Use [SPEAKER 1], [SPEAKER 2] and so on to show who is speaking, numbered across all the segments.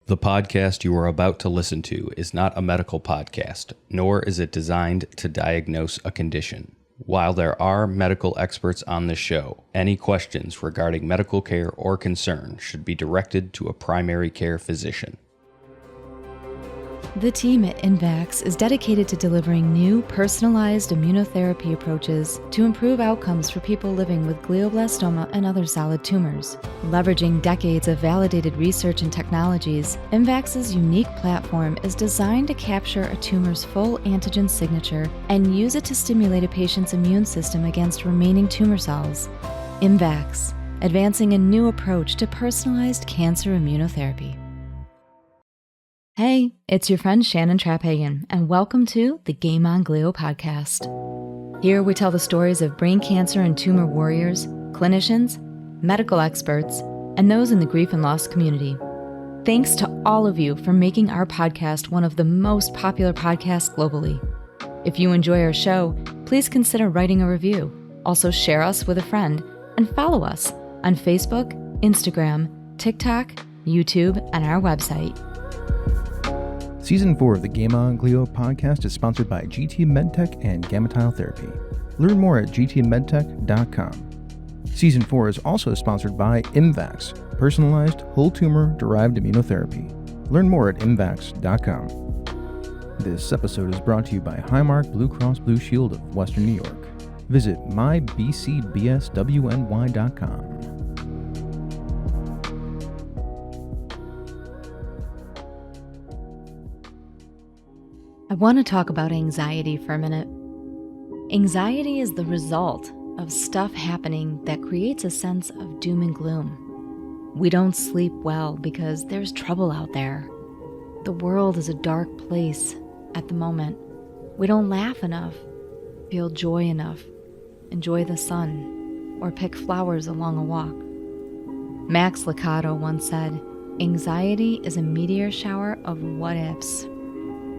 [SPEAKER 1] The podcast you are about to listen to is not a medical podcast, nor is it designed to diagnose a condition. While there are medical experts on this show, any questions regarding medical care or concern should be directed to a primary care physician.
[SPEAKER 2] The team at INVAX is dedicated to delivering new, personalized immunotherapy approaches to improve outcomes for people living with glioblastoma and other solid tumors. Leveraging decades of validated research and technologies, INVAX's unique platform is designed to capture a tumor's full antigen signature and use it to stimulate a patient's immune system against remaining tumor cells. INVAX, advancing a new approach to personalized cancer immunotherapy. Hey, it's your friend Shannon Traphagen, and welcome to the Game on Glio podcast. Here we tell the stories of brain cancer and tumor warriors, clinicians, medical experts, and those in the grief and loss community. Thanks to all of you for making our podcast one of the most popular podcasts globally. If you enjoy our show, please consider writing a review. Also share us with a friend and follow us on Facebook, Instagram, TikTok, YouTube, and our website.
[SPEAKER 3] Season 4 of the Game on Glio podcast is sponsored by GT MedTech and Gametile Therapy. Learn more at gtmedtech.com. Season 4 is also sponsored by INVAX, personalized whole tumor derived immunotherapy. Learn more at imvax.com. This episode is brought to you by Highmark Blue Cross Blue Shield of Western New York. Visit mybcbswny.com.
[SPEAKER 2] I want to talk about anxiety for a minute. Anxiety is the result of stuff happening that creates a sense of doom and gloom. We don't sleep well because there's trouble out there. The world is a dark place at the moment. We don't laugh enough, feel joy enough, enjoy the sun, or pick flowers along a walk. Max Lucado once said, "Anxiety is a meteor shower of what-ifs."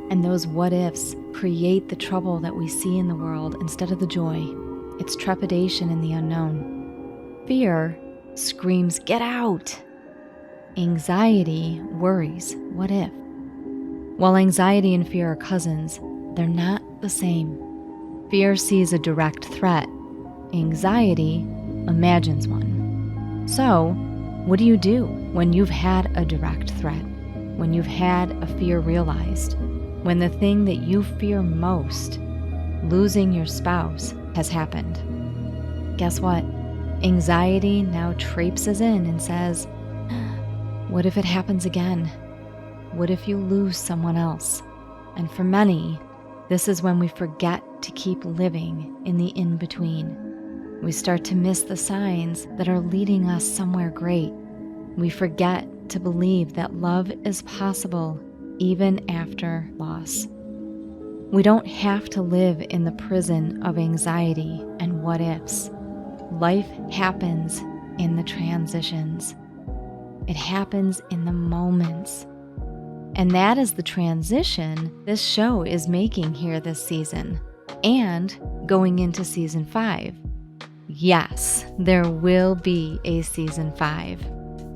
[SPEAKER 2] And those what-ifs create the trouble that we see in the world instead of the joy. It's trepidation in the unknown. Fear screams, "Get out!" Anxiety worries, "What if?" While anxiety and fear are cousins, they're not the same. Fear sees a direct threat. Anxiety imagines one. So, what do you do when you've had a direct threat? When you've had a fear realized? When the thing that you fear most, losing your spouse, has happened? Guess what? Anxiety now traipses in and says, what if it happens again? What if you lose someone else? And for many, this is when we forget to keep living in the in-between. We start to miss the signs that are leading us somewhere great. We forget to believe that love is possible even after loss. We don't have to live in the prison of anxiety and what-ifs. Life happens in the transitions. It happens in the moments. And that is the transition this show is making here this season and going into season 5. Yes, there will be a season 5.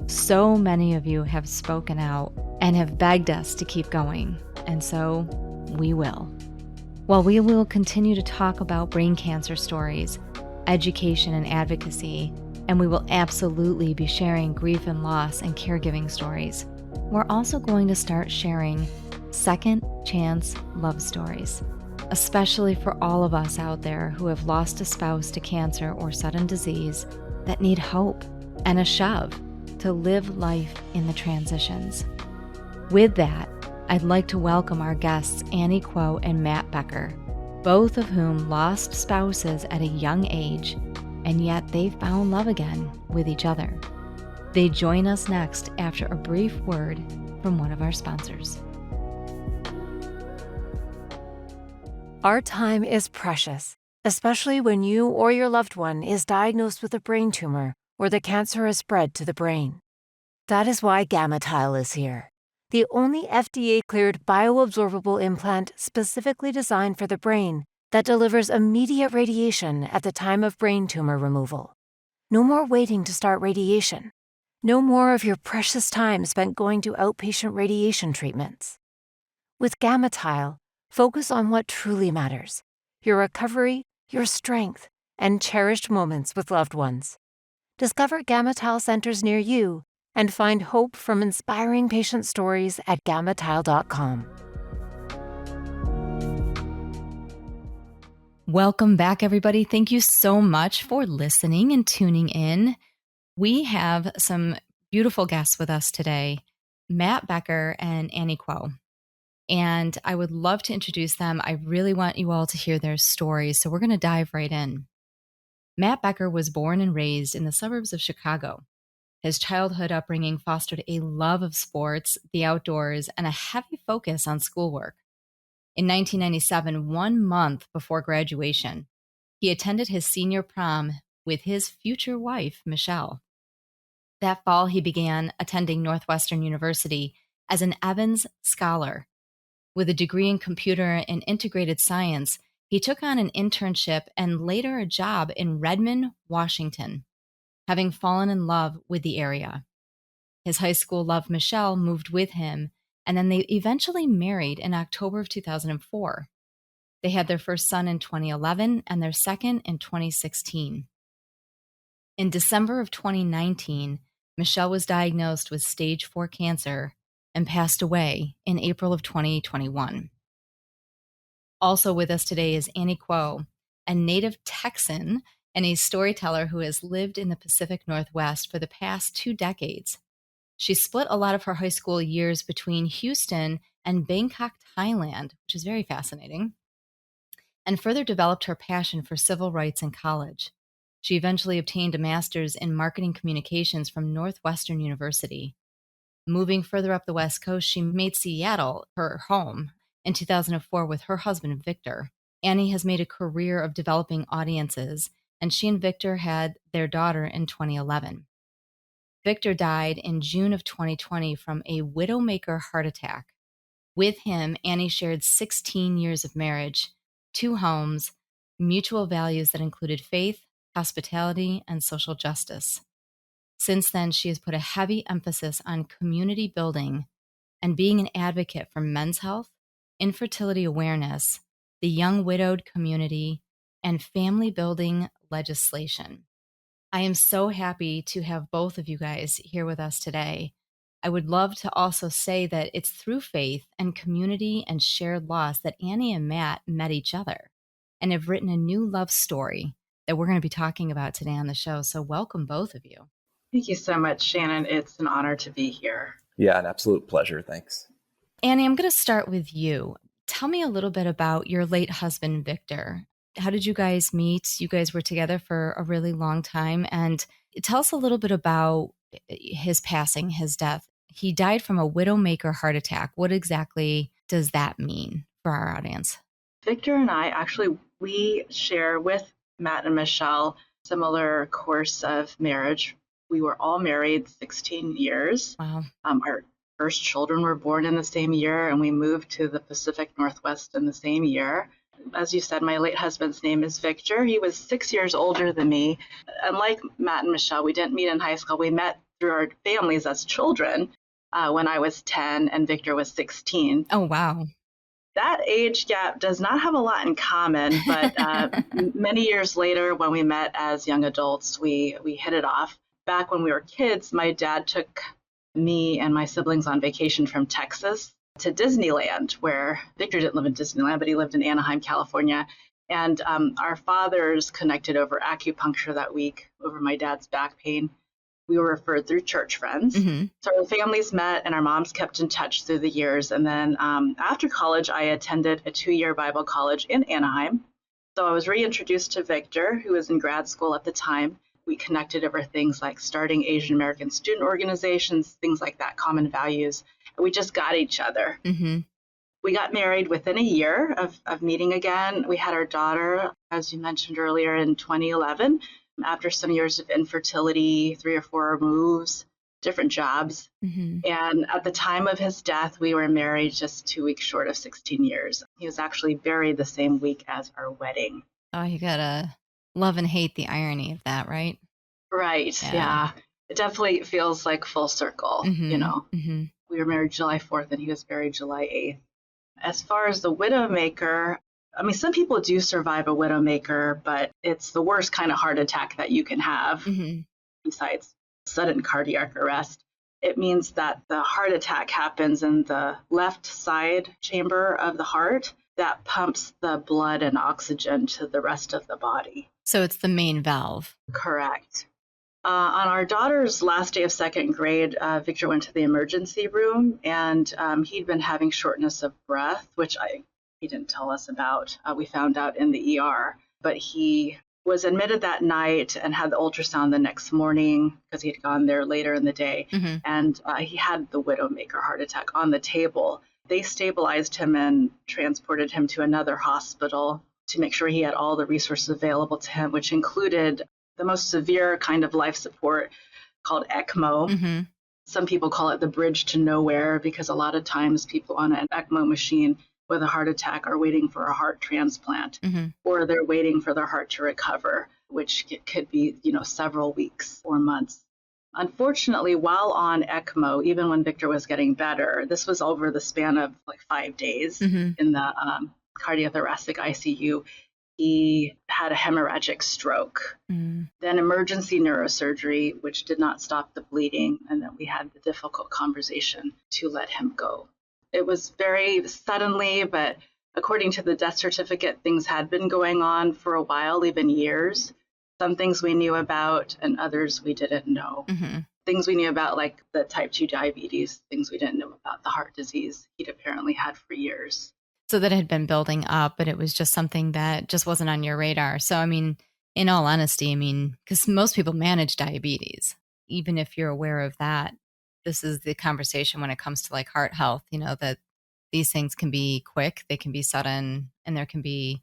[SPEAKER 2] So many of you have spoken out and have begged us to keep going, and so we will. While we will continue to talk about brain cancer stories, education and advocacy, and we will absolutely be sharing grief and loss and caregiving stories, we're also going to start sharing second chance love stories, especially for all of us out there who have lost a spouse to cancer or sudden disease that need hope and a shove to live life in the transitions. With that, I'd like to welcome our guests Annie Kuo and Matt Becker, both of whom lost spouses at a young age, and yet they've found love again with each other. They join us next after a brief word from one of our sponsors.
[SPEAKER 4] Our time is precious, especially when you or your loved one is diagnosed with a brain tumor or the cancer has spread to the brain. That is why Gametile is here, the only FDA-cleared bioabsorbable implant specifically designed for the brain that delivers immediate radiation at the time of brain tumor removal. No more waiting to start radiation. No more of your precious time spent going to outpatient radiation treatments. With GammaTile, focus on what truly matters: your recovery, your strength, and cherished moments with loved ones. Discover GammaTile centers near you and find hope from inspiring patient stories at gammatile.com.
[SPEAKER 2] Welcome back, everybody. Thank you so much for listening and tuning in. We have some beautiful guests with us today, Matt Becker and Annie Kuo. And I would love to introduce them. I really want you all to hear their stories, so we're going to dive right in. Matt Becker was born and raised in the suburbs of Chicago. His childhood upbringing fostered a love of sports, the outdoors, and a heavy focus on schoolwork. In 1997, 1 month before graduation, he attended his senior prom with his future wife, Michelle. That fall, he began attending Northwestern University as an Evans Scholar. With a degree in computer and integrated science, he took on an internship and later a job in Redmond, Washington, having fallen in love with the area. His high school love, Michelle, moved with him, and then they eventually married in October of 2004. They had their first son in 2011 and their second in 2016. In December of 2019, Michelle was diagnosed with stage 4 cancer and passed away in April of 2021. Also with us today is Annie Kuo, a native Texan and a storyteller who has lived in the Pacific Northwest for the past 2 decades. She split a lot of her high school years between Houston and Bangkok, Thailand, which is very fascinating, and further developed her passion for civil rights in college. She eventually obtained a master's in marketing communications from Northwestern University. Moving further up the West Coast, she made Seattle her home in 2004 with her husband, Victor. Annie has made a career of developing audiences, and she and Victor had their daughter in 2011. Victor died in June of 2020 from a widowmaker heart attack. With him, Annie shared 16 years of marriage, 2 homes, mutual values that included faith, hospitality, and social justice. Since then, she has put a heavy emphasis on community building and being an advocate for men's health, infertility awareness, the young widowed community, and family building legislation. I am so happy to have both of you guys here with us today. I would love to also say that it's through faith and community and shared loss that Annie and Matt met each other and have written a new love story that we're going to be talking about today on the show. So welcome, both of you.
[SPEAKER 5] Thank you so much, Shannon. It's an honor to be here.
[SPEAKER 6] Yeah, an absolute pleasure. Thanks.
[SPEAKER 2] Annie, I'm going to start with you. Tell me a little bit about your late husband, Victor. How did you guys meet? You guys were together for a really long time. And tell us a little bit about his passing, his death. He died from a widowmaker heart attack. What exactly does that mean for our audience?
[SPEAKER 5] Victor and I we share with Matt and Michelle similar course of marriage. We were all married 16 years.
[SPEAKER 2] Wow.
[SPEAKER 5] Our first children were born in the same year, and we moved to the Pacific Northwest in the same year. As you said, my late husband's name is Victor. He was 6 years older than me. Unlike Matt and Michelle, we didn't meet in high school. We met through our families as children when I was 10 and Victor was 16.
[SPEAKER 2] Oh, wow.
[SPEAKER 5] That age gap does not have a lot in common, but many years later when we met as young adults, we hit it off. Back when we were kids, my dad took me and my siblings on vacation from Texas to Disneyland, where Victor didn't live in Disneyland, but he lived in Anaheim, California. And our fathers connected over acupuncture that week over my dad's back pain. We were referred through church friends. Mm-hmm. So our families met and our moms kept in touch through the years. And then after college, I attended a 2-year Bible college in Anaheim. So I was reintroduced to Victor, who was in grad school at the time. We connected over things like starting Asian American student organizations, things like that, common values. And we just got each other. Mm-hmm. We got married within a year of meeting again. We had our daughter, as you mentioned earlier, in 2011. After some years of infertility, 3 or 4 moves, different jobs. Mm-hmm. And at the time of his death, we were married just 2 weeks short of 16 years. He was actually buried the same week as our wedding.
[SPEAKER 2] Oh, you gotta love and hate the irony of that, right?
[SPEAKER 5] Right. Yeah. it definitely feels like full circle, you know.
[SPEAKER 2] Mm-hmm.
[SPEAKER 5] We were married July 4th and he was buried July 8th. As far as the widowmaker, I mean, some people do survive a widowmaker, but it's the worst kind of heart attack that you can have
[SPEAKER 2] Mm-hmm.
[SPEAKER 5] besides sudden cardiac arrest. It means that the heart attack happens in the left side chamber of the heart that pumps the blood and oxygen to the rest of the body.
[SPEAKER 2] So it's the main valve.
[SPEAKER 5] Correct. On our daughter's last day of second grade, Victor went to the emergency room, and he'd been having shortness of breath, which he didn't tell us about. We found out in the ER, but he was admitted that night and had the ultrasound the next morning because he'd gone there later in the day,
[SPEAKER 2] Mm-hmm.
[SPEAKER 5] and he had the widowmaker heart attack on the table. They stabilized him and transported him to another hospital to make sure he had all the resources available to him, which included the most severe kind of life support called ECMO.
[SPEAKER 2] Mm-hmm.
[SPEAKER 5] Some people call it the bridge to nowhere because a lot of times people on an ECMO machine with a heart attack are waiting for a heart transplant,
[SPEAKER 2] Mm-hmm.
[SPEAKER 5] or they're waiting for their heart to recover, which could be, several weeks or months. Unfortunately, while on ECMO, even when Victor was getting better, this was over the span of like 5 days
[SPEAKER 2] Mm-hmm.
[SPEAKER 5] in the cardiothoracic ICU, he had a hemorrhagic stroke, then emergency neurosurgery, which did not stop the bleeding, and then we had the difficult conversation to let him go. It was very suddenly, but according to the death certificate, things had been going on for a while, even years. Some things we knew about and others we didn't know.
[SPEAKER 2] Mm-hmm.
[SPEAKER 5] Things we knew about, like the type 2 diabetes, things we didn't know about the heart disease he'd apparently had for years.
[SPEAKER 2] So that had been building up, but it was just something that just wasn't on your radar. So, I mean, in all honesty, because most people manage diabetes, even if you're aware of that, this is the conversation when it comes to like heart health, that these things can be quick, they can be sudden, and there can be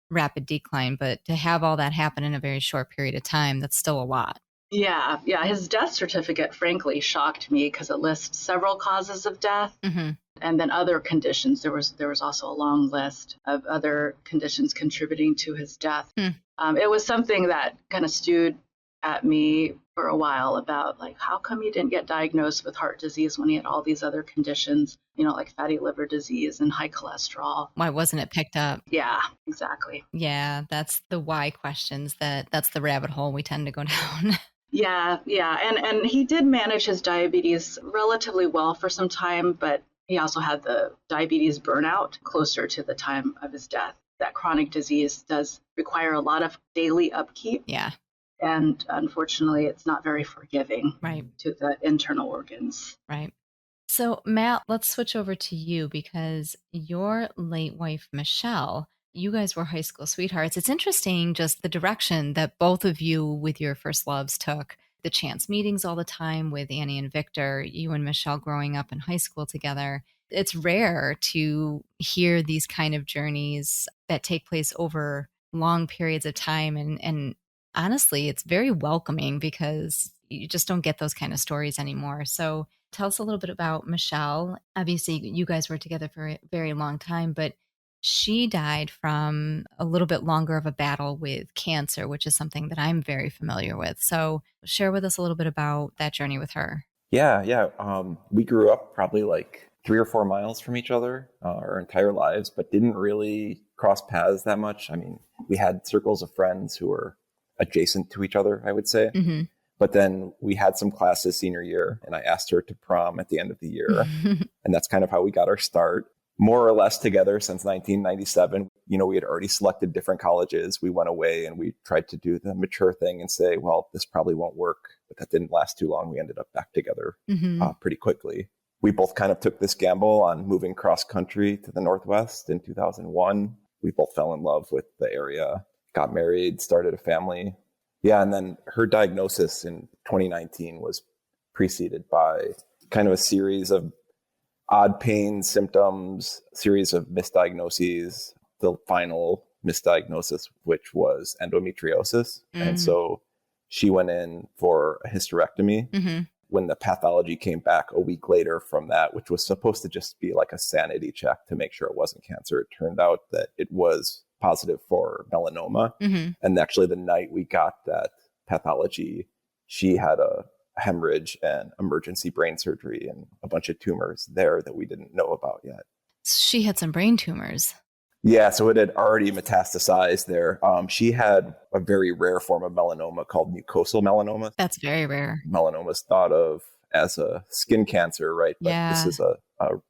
[SPEAKER 2] rapid decline. But to have all that happen in a very short period of time, that's still a lot.
[SPEAKER 5] Yeah. His death certificate, frankly, shocked me because it lists several causes of death.
[SPEAKER 2] Mm-hmm.
[SPEAKER 5] And then other conditions. There was also a long list of other conditions contributing to his death. It was something that kind of stewed at me for a while about, like, how come he didn't get diagnosed with heart disease when he had all these other conditions, like fatty liver disease and high cholesterol.
[SPEAKER 2] Why wasn't it picked up?
[SPEAKER 5] Yeah, exactly.
[SPEAKER 2] Yeah, that's the why questions. That's the rabbit hole we tend to go down.
[SPEAKER 5] Yeah. And he did manage his diabetes relatively well for some time, but he also had the diabetes burnout closer to the time of his death. That chronic disease does require a lot of daily upkeep.
[SPEAKER 2] Yeah.
[SPEAKER 5] And unfortunately, it's not very forgiving to the internal organs.
[SPEAKER 2] Right. So, Matt, let's switch over to you because your late wife, Michelle, you guys were high school sweethearts. It's interesting just the direction that both of you with your first loves took. The chance meetings all the time with Annie and Victor, you and Michelle growing up in high school together. It's rare to hear these kind of journeys that take place over long periods of time. And honestly, it's very welcoming because you just don't get those kind of stories anymore. So tell us a little bit about Michelle. Obviously, you guys were together for a very long time, but she died from a little bit longer of a battle with cancer, which is something that I'm very familiar with. So share with us a little bit about that journey with her.
[SPEAKER 6] Yeah. We grew up probably like 3 or 4 miles from each other our entire lives, but didn't really cross paths that much. I mean, we had circles of friends who were adjacent to each other, I would say.
[SPEAKER 2] Mm-hmm.
[SPEAKER 6] But then we had some classes senior year, and I asked her to prom at the end of the year. And that's kind of how we got our start. More or less together since 1997. We had already selected different colleges. We went away and we tried to do the mature thing and say, well, this probably won't work. But that didn't last too long. We ended up back together pretty quickly. We both kind of took this gamble on moving cross country to the Northwest in 2001. We both fell in love with the area, got married, started a family. Yeah, and then her diagnosis in 2019 was preceded by kind of a series of odd pain symptoms, series of misdiagnoses, the final misdiagnosis, which was endometriosis. And so she went in for a hysterectomy. When the pathology came back a week later from that, which was supposed to just be like a sanity check to make sure it wasn't cancer, it turned out that it was positive for melanoma. And actually the night we got that pathology, she had a hemorrhage and emergency brain surgery and a bunch of tumors there that we didn't know about yet.
[SPEAKER 2] She had some brain tumors.
[SPEAKER 6] Yeah, so it had already metastasized there. She had a very rare form of melanoma called mucosal melanoma.
[SPEAKER 2] That's very rare.
[SPEAKER 6] Melanoma is thought of as a skin cancer, right? But this is a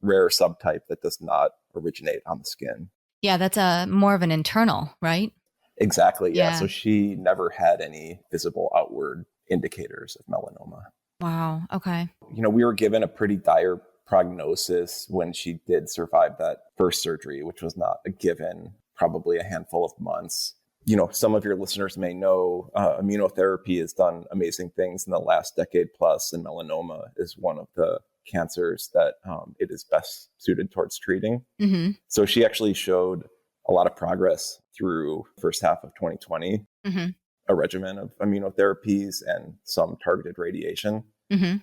[SPEAKER 6] rare subtype that does not originate on the skin.
[SPEAKER 2] Yeah, that's more of an internal, right?
[SPEAKER 6] Exactly, yeah. So she never had any visible outward indicators of melanoma.
[SPEAKER 2] Wow, okay.
[SPEAKER 6] We were given a pretty dire prognosis when she did survive that first surgery, which was not a given, probably a handful of months. Some of your listeners may know immunotherapy has done amazing things in the last decade plus, and melanoma is one of the cancers that it is best suited towards treating.
[SPEAKER 2] Mm-hmm.
[SPEAKER 6] So she actually showed a lot of progress through the first half of 2020,
[SPEAKER 2] mm-hmm.
[SPEAKER 6] a regimen of immunotherapies and some targeted radiation,
[SPEAKER 2] mm-hmm.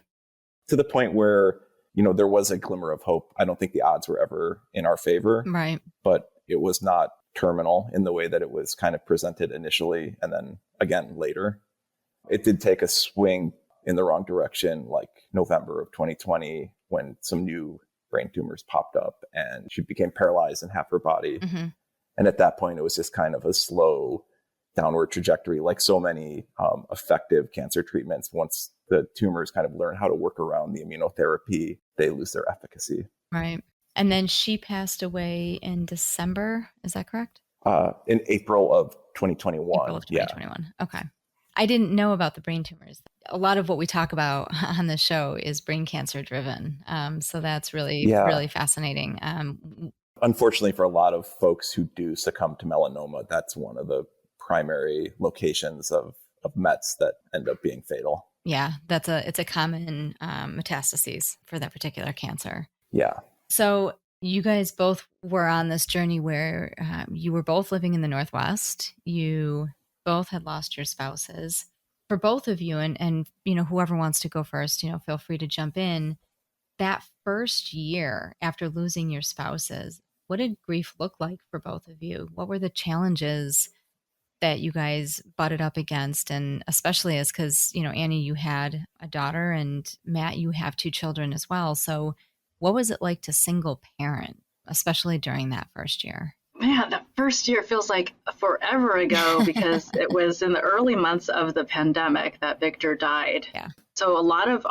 [SPEAKER 6] to the point where there was a glimmer of hope. I don't think the odds were ever in our favor,
[SPEAKER 2] right?
[SPEAKER 6] But it was not terminal in the way that it was kind of presented initially. And then again, later, it did take a swing in the wrong direction, like November of 2020, when some new brain tumors popped up and she became paralyzed in half her body.
[SPEAKER 2] Mm-hmm.
[SPEAKER 6] And at that point, it was just kind of a slow downward trajectory, like so many effective cancer treatments. Once the tumors kind of learn how to work around the immunotherapy, they lose their efficacy.
[SPEAKER 2] Right. And then she passed away in December. Is that correct?
[SPEAKER 6] In April of 2021.
[SPEAKER 2] April of 2021. Yeah. Okay. I didn't know about the brain tumors. A lot of what we talk about on the show is brain cancer driven. So that's really fascinating.
[SPEAKER 6] Unfortunately, for a lot of folks who do succumb to melanoma, that's one of the primary locations of mets that end up being fatal.
[SPEAKER 2] Yeah, it's a common metastases for that particular cancer.
[SPEAKER 6] Yeah.
[SPEAKER 2] So you guys both were on this journey where you were both living in the Northwest. You both had lost your spouses. For both of you, and whoever wants to go first, feel free to jump in. That first year after losing your spouses, what did grief look like for both of you? What were the challenges that you guys butted up against? And especially as because, Annie, you had a daughter, and Matt, you have 2 children as well. So what was it like to single parent, especially during that first year?
[SPEAKER 5] Man, that first year feels like forever ago because it was in the early months of the pandemic that Victor died.
[SPEAKER 2] Yeah.
[SPEAKER 5] So a lot of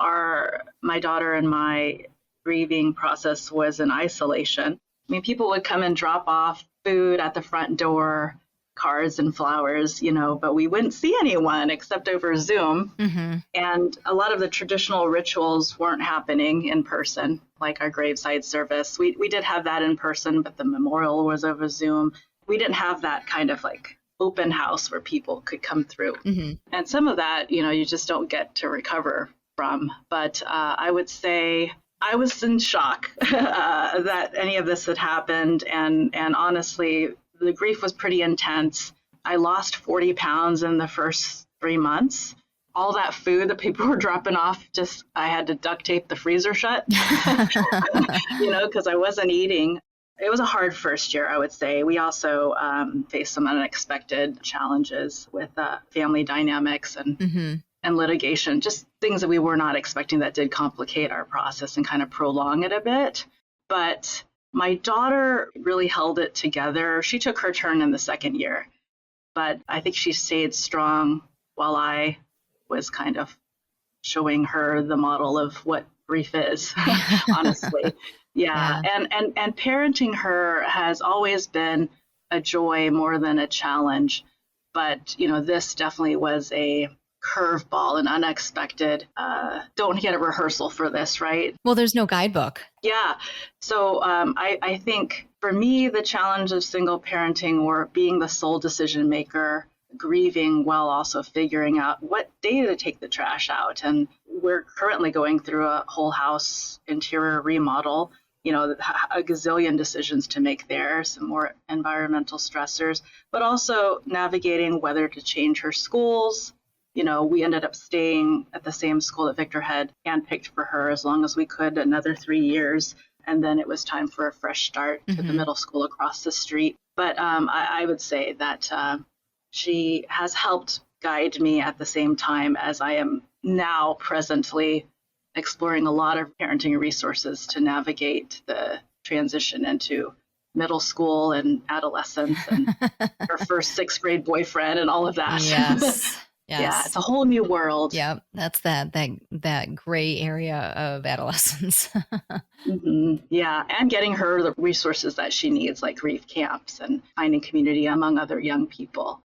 [SPEAKER 5] my daughter and my grieving process was in isolation. I mean, people would come and drop off food at the front door, cards and flowers, but we wouldn't see anyone except over Zoom.
[SPEAKER 2] Mm-hmm.
[SPEAKER 5] And a lot of the traditional rituals weren't happening in person, like our graveside service. We did have that in person, but the memorial was over Zoom. We didn't have that kind of like open house where people could come through.
[SPEAKER 2] Mm-hmm.
[SPEAKER 5] And some of that, you just don't get to recover from. But I would say I was in shock that any of this had happened. And honestly, the grief was pretty intense. I lost 40 pounds in the first 3 months. All that food that people were dropping off, I had to duct tape the freezer shut, because I wasn't eating. It was a hard first year, I would say. We also faced some unexpected challenges with family dynamics and litigation, just things that we were not expecting that did complicate our process and kind of prolong it a bit. But my daughter really held it together. She took her turn in the second year, but I think she stayed strong while I was kind of showing her the model of what grief is, honestly. Yeah. And parenting her has always been a joy more than a challenge. But, this definitely was a curveball and unexpected. Don't get a rehearsal for this, right?
[SPEAKER 2] Well, there's no guidebook.
[SPEAKER 5] Yeah. So I think for me, the challenge of single parenting or being the sole decision maker, grieving while also figuring out what day to take the trash out. And we're currently going through a whole house interior remodel, a gazillion decisions to make there, some more environmental stressors, but also navigating whether to change her schools. We ended up staying at the same school that Victor had handpicked for her as long as we could, another 3 years. And then it was time for a fresh start to the middle school across the street. But I would say that she has helped guide me at the same time as I am now presently exploring a lot of parenting resources to navigate the transition into middle school and adolescence and her first 6th grade boyfriend and all of that.
[SPEAKER 2] Yes. Yes.
[SPEAKER 5] Yeah, it's a whole new world.
[SPEAKER 2] Yep. That's that gray area of adolescence.
[SPEAKER 5] Yeah, and getting her the resources that she needs, like grief camps and finding community among other young people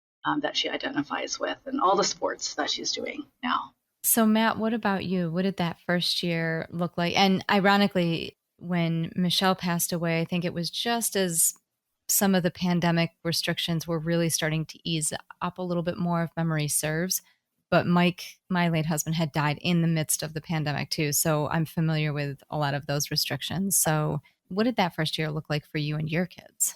[SPEAKER 5] that she identifies with, and all the sports that she's doing now.
[SPEAKER 2] So Matt, what about you? What did that first year look like? And ironically, when Michelle passed away, I think it was just as some of the pandemic restrictions were really starting to ease up a little bit more, if memory serves. But Mike, my late husband, had died in the midst of the pandemic too. So I'm familiar with a lot of those restrictions. So what did that first year look like for you and your kids?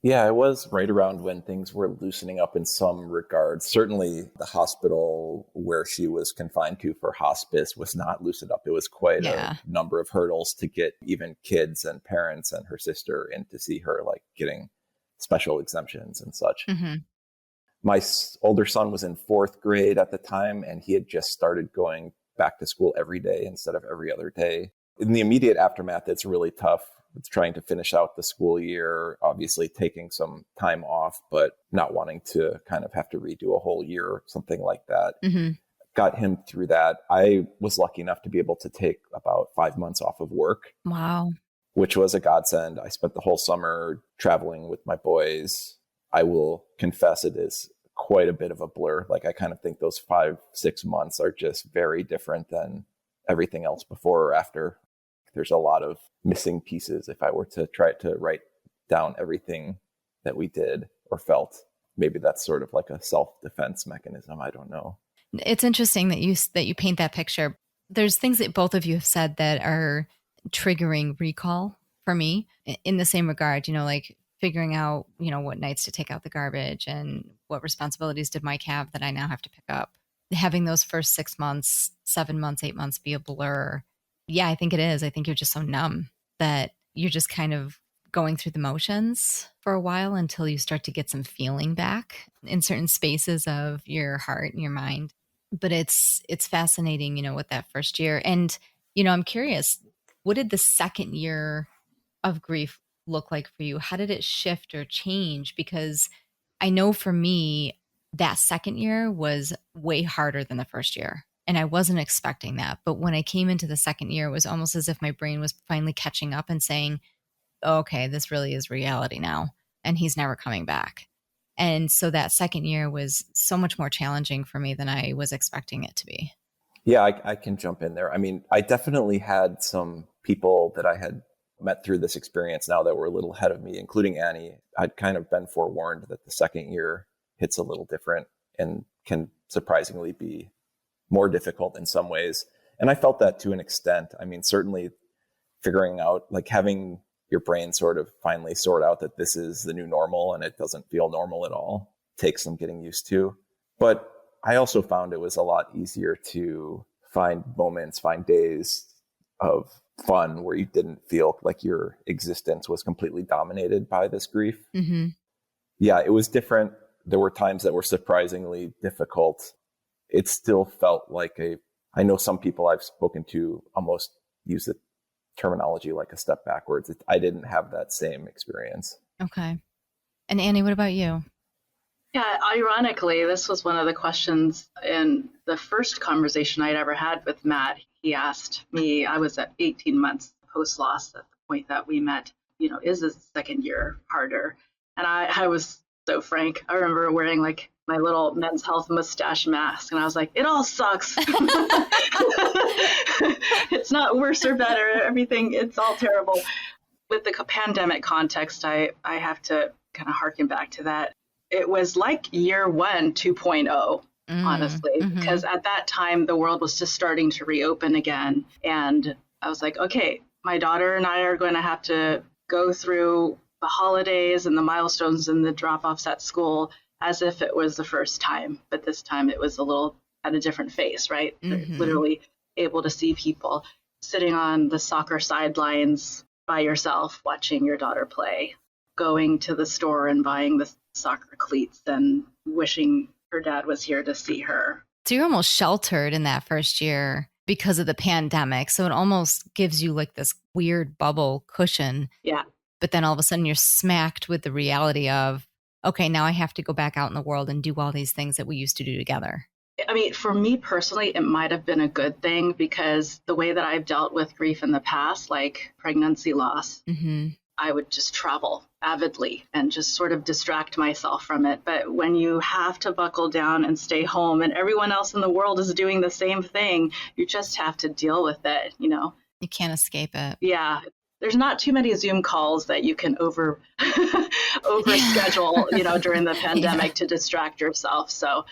[SPEAKER 6] Yeah, it was right around when things were loosening up in some regards. Certainly the hospital where she was confined to for hospice was not loosened up. It was quite a number of hurdles to get even kids and parents and her sister in to see her, like getting special exemptions and such.
[SPEAKER 2] Mm-hmm.
[SPEAKER 6] My older son was in 4th grade at the time, and he had just started going back to school every day instead of every other day. In the immediate aftermath, it's really tough. It's trying to finish out the school year, obviously taking some time off, but not wanting to kind of have to redo a whole year or something like that.
[SPEAKER 2] Mm-hmm.
[SPEAKER 6] Got him through that. I was lucky enough to be able to take about 5 months off of work.
[SPEAKER 2] Wow.
[SPEAKER 6] Which was a godsend. I spent the whole summer traveling with my boys. I will confess it is quite a bit of a blur. Like, I kind of think those 5-6 months are just very different than everything else before or after. There's a lot of missing pieces. If I were to try to write down everything that we did or felt, maybe that's sort of like a self-defense mechanism. I don't know.
[SPEAKER 2] It's interesting that you paint that picture. There's things that both of you have said that are triggering recall for me in the same regard, like figuring out, what nights to take out the garbage and what responsibilities did Mike have that I now have to pick up. Having those first 6 months, 7 months, 8 months be a blur. Yeah, I think it is. I think you're just so numb that you're just kind of going through the motions for a while until you start to get some feeling back in certain spaces of your heart and your mind. But it's fascinating, with that first year. And, I'm curious, what did the second year of grief look like for you? How did it shift or change? Because I know for me, that second year was way harder than the first year. And I wasn't expecting that. But when I came into the second year, it was almost as if my brain was finally catching up and saying, okay, this really is reality now. And he's never coming back. And so that second year was so much more challenging for me than I was expecting it to be.
[SPEAKER 6] Yeah, I can jump in there. I mean, I definitely had some people that I had met through this experience now that were a little ahead of me, including Annie. I'd kind of been forewarned that the second year hits a little different and can surprisingly be more difficult in some ways. And I felt that to an extent. I mean, certainly figuring out, like having your brain sort of finally sort out that this is the new normal and it doesn't feel normal at all takes some getting used to. But I also found it was a lot easier to find moments, find days of fun where you didn't feel like your existence was completely dominated by this grief.
[SPEAKER 2] Mm-hmm.
[SPEAKER 6] Yeah, it was different. There were times that were surprisingly difficult. It still felt like I know some people I've spoken to almost use the terminology like a step backwards. I didn't have that same experience.
[SPEAKER 2] Okay. And Annie, what about you?
[SPEAKER 5] Yeah, ironically, this was one of the questions in the first conversation I'd ever had with Matt. He asked me, I was at 18 months post-loss at the point that we met, is this second year harder? And I was so frank. I remember wearing like my little Men's Health mustache mask, and I was like, it all sucks. It's not worse or better. Everything, it's all terrible. With the pandemic context, I have to kind of harken back to that. It was like year one 2.0, honestly, because at that time, the world was just starting to reopen again. And I was like, okay, my daughter and I are going to have to go through the holidays and the milestones and the drop-offs at school as if it was the first time. But this time it was a little at a different phase, right?
[SPEAKER 2] Mm-hmm.
[SPEAKER 5] Literally able to see people sitting on the soccer sidelines by yourself, watching your daughter play, going to the store and buying the soccer cleats and wishing her dad was here to see her.
[SPEAKER 2] So you're almost sheltered in that first year because of the pandemic. So it almost gives you like this weird bubble cushion.
[SPEAKER 5] Yeah.
[SPEAKER 2] But then all of a sudden you're smacked with the reality of, okay, now I have to go back out in the world and do all these things that we used to do together.
[SPEAKER 5] I mean, for me personally, it might have been a good thing because the way that I've dealt with grief in the past, like pregnancy loss, I would just travel avidly and just sort of distract myself from it. But when you have to buckle down and stay home and everyone else in the world is doing the same thing, you just have to deal with it, you know?
[SPEAKER 2] You can't escape it.
[SPEAKER 5] Yeah. There's not too many Zoom calls that you can over schedule, you know, during the pandemic to distract yourself. So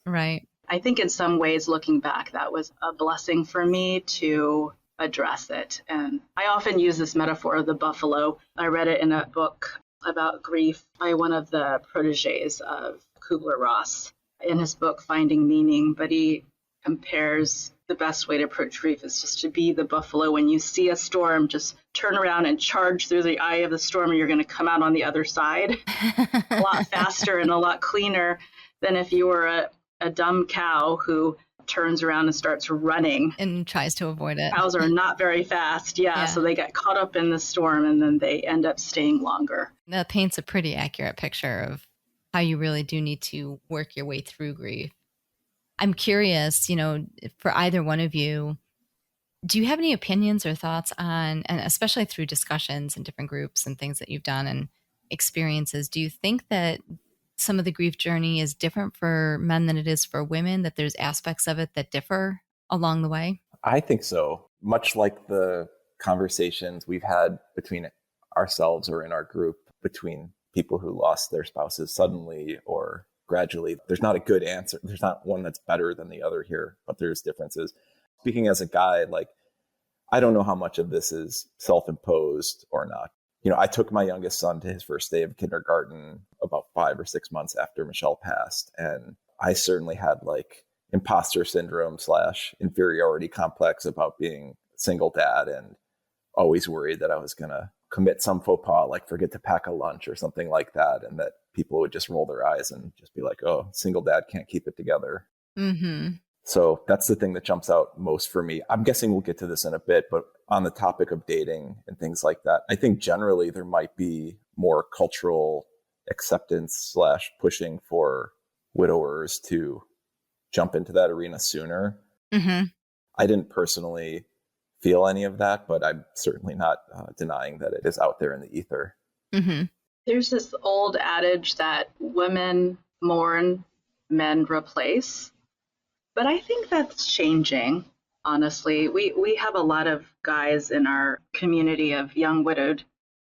[SPEAKER 2] right.
[SPEAKER 5] I think in some ways, looking back, that was a blessing for me to address it. And I often use this metaphor of the buffalo. I read it in a book about grief by one of the proteges of Kubler-Ross in his book, Finding Meaning. But he compares the best way to approach grief is just to be the buffalo. When you see a storm, just turn around and charge through the eye of the storm, and you're going to come out on the other side a lot faster and a lot cleaner than if you were a dumb cow who turns around and starts running
[SPEAKER 2] and tries to avoid it.
[SPEAKER 5] Cows are not very fast. Yeah. So they get caught up in the storm and then they end up staying longer.
[SPEAKER 2] That paints a pretty accurate picture of how you really do need to work your way through grief. I'm curious, you know, for either one of you, do you have any opinions or thoughts on, and especially through discussions and different groups and things that you've done and experiences, do you think that some of the grief journey is different for men than it is for women, that there's aspects of it that differ along the way?
[SPEAKER 6] I think so. Much like the conversations we've had between ourselves or in our group between people who lost their spouses suddenly or gradually, there's not a good answer. There's not one that's better than the other here, but there's differences. Speaking as a guy, like, I don't know how much of this is self-imposed or not. You know, I took my youngest son to his first day of kindergarten about 5 or 6 months after Michelle passed. And I certainly had like imposter syndrome / inferiority complex about being a single dad and always worried that I was going to commit some faux pas, like forget to pack a lunch or something like that. And that people would just roll their eyes and just be like, oh, single dad can't keep it together.
[SPEAKER 2] Mm-hmm.
[SPEAKER 6] So that's the thing that jumps out most for me. I'm guessing we'll get to this in a bit, but on the topic of dating and things like that, I think generally there might be more cultural acceptance / pushing for widowers to jump into that arena sooner.
[SPEAKER 2] Mm-hmm.
[SPEAKER 6] I didn't personally feel any of that, but I'm certainly not denying that it is out there in the ether.
[SPEAKER 2] Mm-hmm.
[SPEAKER 5] There's this old adage that women mourn, men replace. But I think that's changing, honestly. We have a lot of guys in our community of young widowed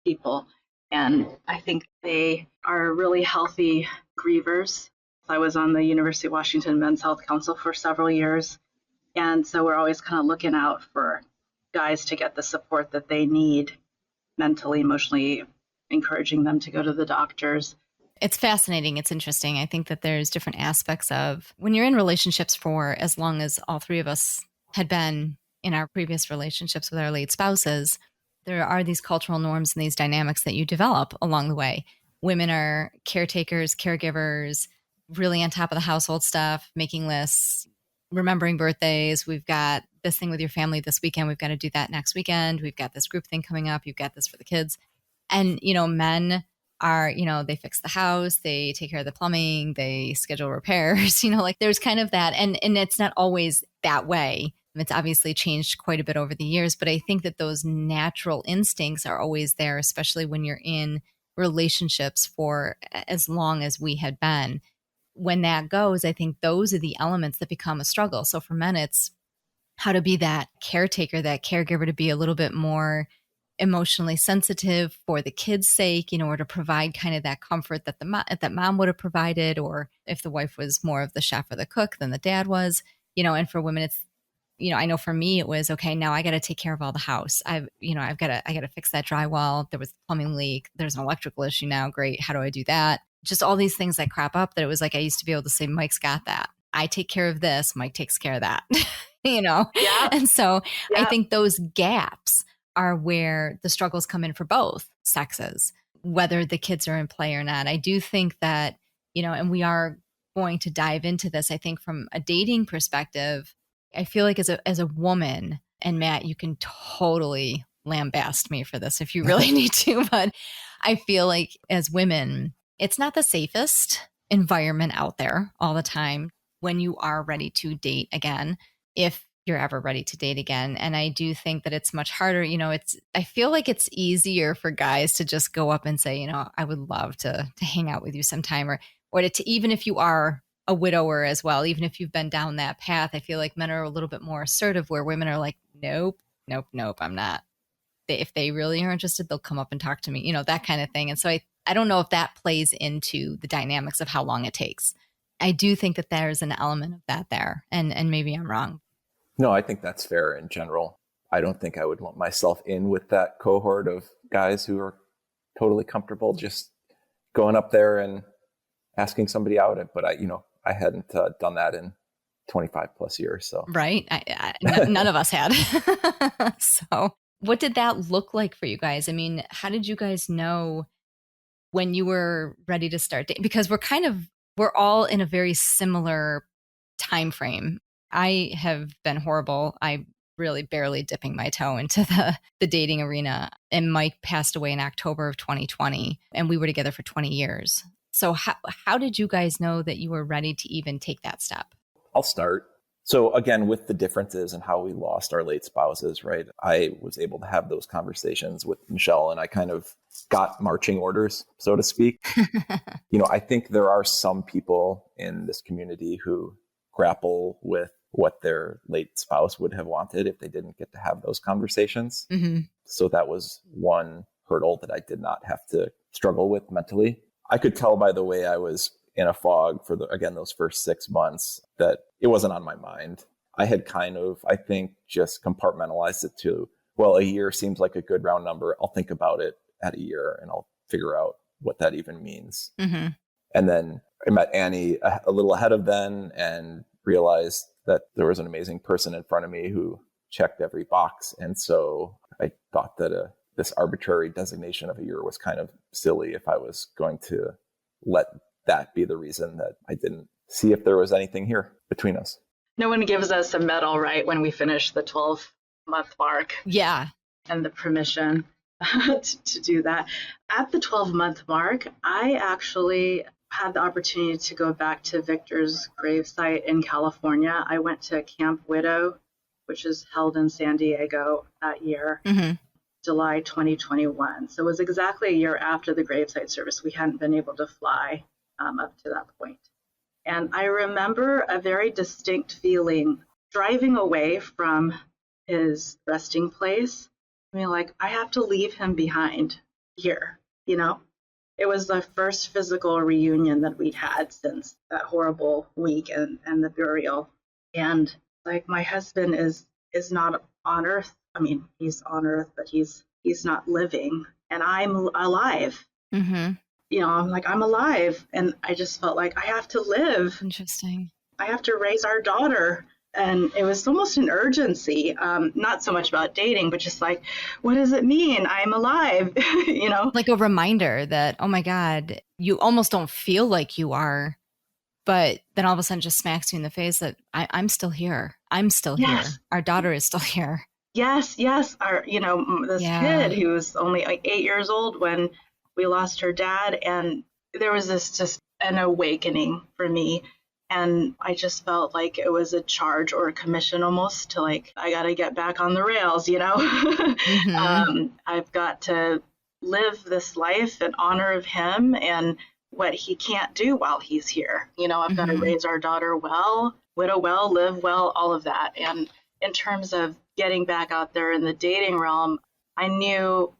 [SPEAKER 5] people, and I think they are really healthy grievers. I was on the University of Washington Men's Health Council for several years, and so we're always kind of looking out for guys to get the support that they need mentally, emotionally, encouraging them to go to the doctors.
[SPEAKER 2] It's fascinating. It's interesting. I think that there's different aspects of when you're in relationships for as long as all three of us had been in our previous relationships with our late spouses, there are these cultural norms and these dynamics that you develop along the way. Women are caretakers, caregivers, really on top of the household stuff, making lists, remembering birthdays. We've got this thing with your family this weekend. We've got to do that next weekend. We've got this group thing coming up. You've got this for the kids. And, you know, men are, you know, they fix the house, they take care of the plumbing, they schedule repairs, you know, like there's kind of that. And it's not always that way. It's obviously changed quite a bit over the years, but I think that those natural instincts are always there, especially when you're in relationships for as long as we had been. When that goes, I think those are the elements that become a struggle. So for men, it's how to be that caretaker, that caregiver, to be a little bit more emotionally sensitive for the kids' sake, you know, or to provide kind of that comfort that that mom would have provided, or if the wife was more of the chef or the cook than the dad was, you know. And for women, it's, you know, I know for me it was, okay, now I got to take care of all the house. I got to fix that drywall. There was a plumbing leak. There's an electrical issue now. Great. How do I do that? Just all these things that crop up that it was like, I used to be able to say, Mike's got that. I take care of this. Mike takes care of that, you know?
[SPEAKER 5] Yeah.
[SPEAKER 2] And so
[SPEAKER 5] Yeah.
[SPEAKER 2] I think those gaps are where the struggles come in for both sexes, whether the kids are in play or not. I do think that, you know, and we are going to dive into this, I think from a dating perspective, I feel like as a woman, and Matt, you can totally lambast me for this if you really need to, but I feel like as women, it's not the safest environment out there all the time when you are ready to date again, if you're ever ready to date again. And I do think that it's much harder. I feel like it's easier for guys to just go up and say, I would love to hang out with you sometime, or to even if you are a widower as well, even if you've been down that path, I feel like men are a little bit more assertive, where women are like, nope, I'm not. If they really are interested, they'll come up and talk to me, that kind of thing. And so I don't know if that plays into the dynamics of how long it takes. I do think that there's an element of that there, and maybe I'm wrong.
[SPEAKER 6] No, I think that's fair in general. I don't think I would lump myself in with that cohort of guys who are totally comfortable just going up there and asking somebody out. But I hadn't done that in 25 plus years. So
[SPEAKER 2] right, none of us had. So what did that look like for you guys? I mean, how did you guys know when you were ready to start dating? Because we're all in a very similar time frame. I have been horrible. I really barely dipping my toe into the dating arena. And Mike passed away in October of 2020, and we were together for 20 years. So how did you guys know that you were ready to even take that step?
[SPEAKER 6] I'll start. So again, with the differences in how we lost our late spouses, right? I was able to have those conversations with Michelle, and I kind of got marching orders, so to speak. I think there are some people in this community who grapple with what their late spouse would have wanted if they didn't get to have those conversations. Mm-hmm. So that was one hurdle that I did not have to struggle with mentally. I could tell by the way I was in a fog for those first 6 months that it wasn't on my mind. I had kind of, I think, just compartmentalized it to, well, a year seems like a good round number. I'll think about it at a year and I'll figure out what that even means. Mm-hmm. And then I met Annie a little ahead of then and realized that there was an amazing person in front of me who checked every box. And so I thought that this arbitrary designation of a year was kind of silly if I was going to let that be the reason that I didn't see if there was anything here between us.
[SPEAKER 5] No one gives us a medal, right, when we finish the 12-month mark.
[SPEAKER 2] Yeah.
[SPEAKER 5] And the permission to do that. At the 12-month mark, I actually had the opportunity to go back to Victor's gravesite in California. I went to Camp Widow, which is held in San Diego that year, mm-hmm. July 2021. So it was exactly a year after the gravesite service. We hadn't been able to fly up to that point. And I remember a very distinct feeling driving away from his resting place. I mean, like, I have to leave him behind here, It was the first physical reunion that we'd had since that horrible week and the burial. And like, my husband is not on earth. I mean, he's on earth, but he's not living, and I'm alive. Mm-hmm. I'm alive, and I just felt like I have to live.
[SPEAKER 2] Interesting. I
[SPEAKER 5] have to raise our daughter. And it was almost an urgency, not so much about dating, but just like, what does it mean? I'm alive, Like
[SPEAKER 2] a reminder that, oh my God, you almost don't feel like you are, but then all of a sudden just smacks you in the face that I'm still here. I'm still here. Our daughter is still here.
[SPEAKER 5] Yes. Our, this kid who was only like 8 years old when we lost her dad. And there was this just an awakening for me. And I just felt like it was a charge or a commission almost to like, I got to get back on the rails, Mm-hmm. I've got to live this life in honor of him and what he can't do while he's here. I've mm-hmm. got to raise our daughter well, widow well, live well, all of that. And in terms of getting back out there in the dating realm, I knew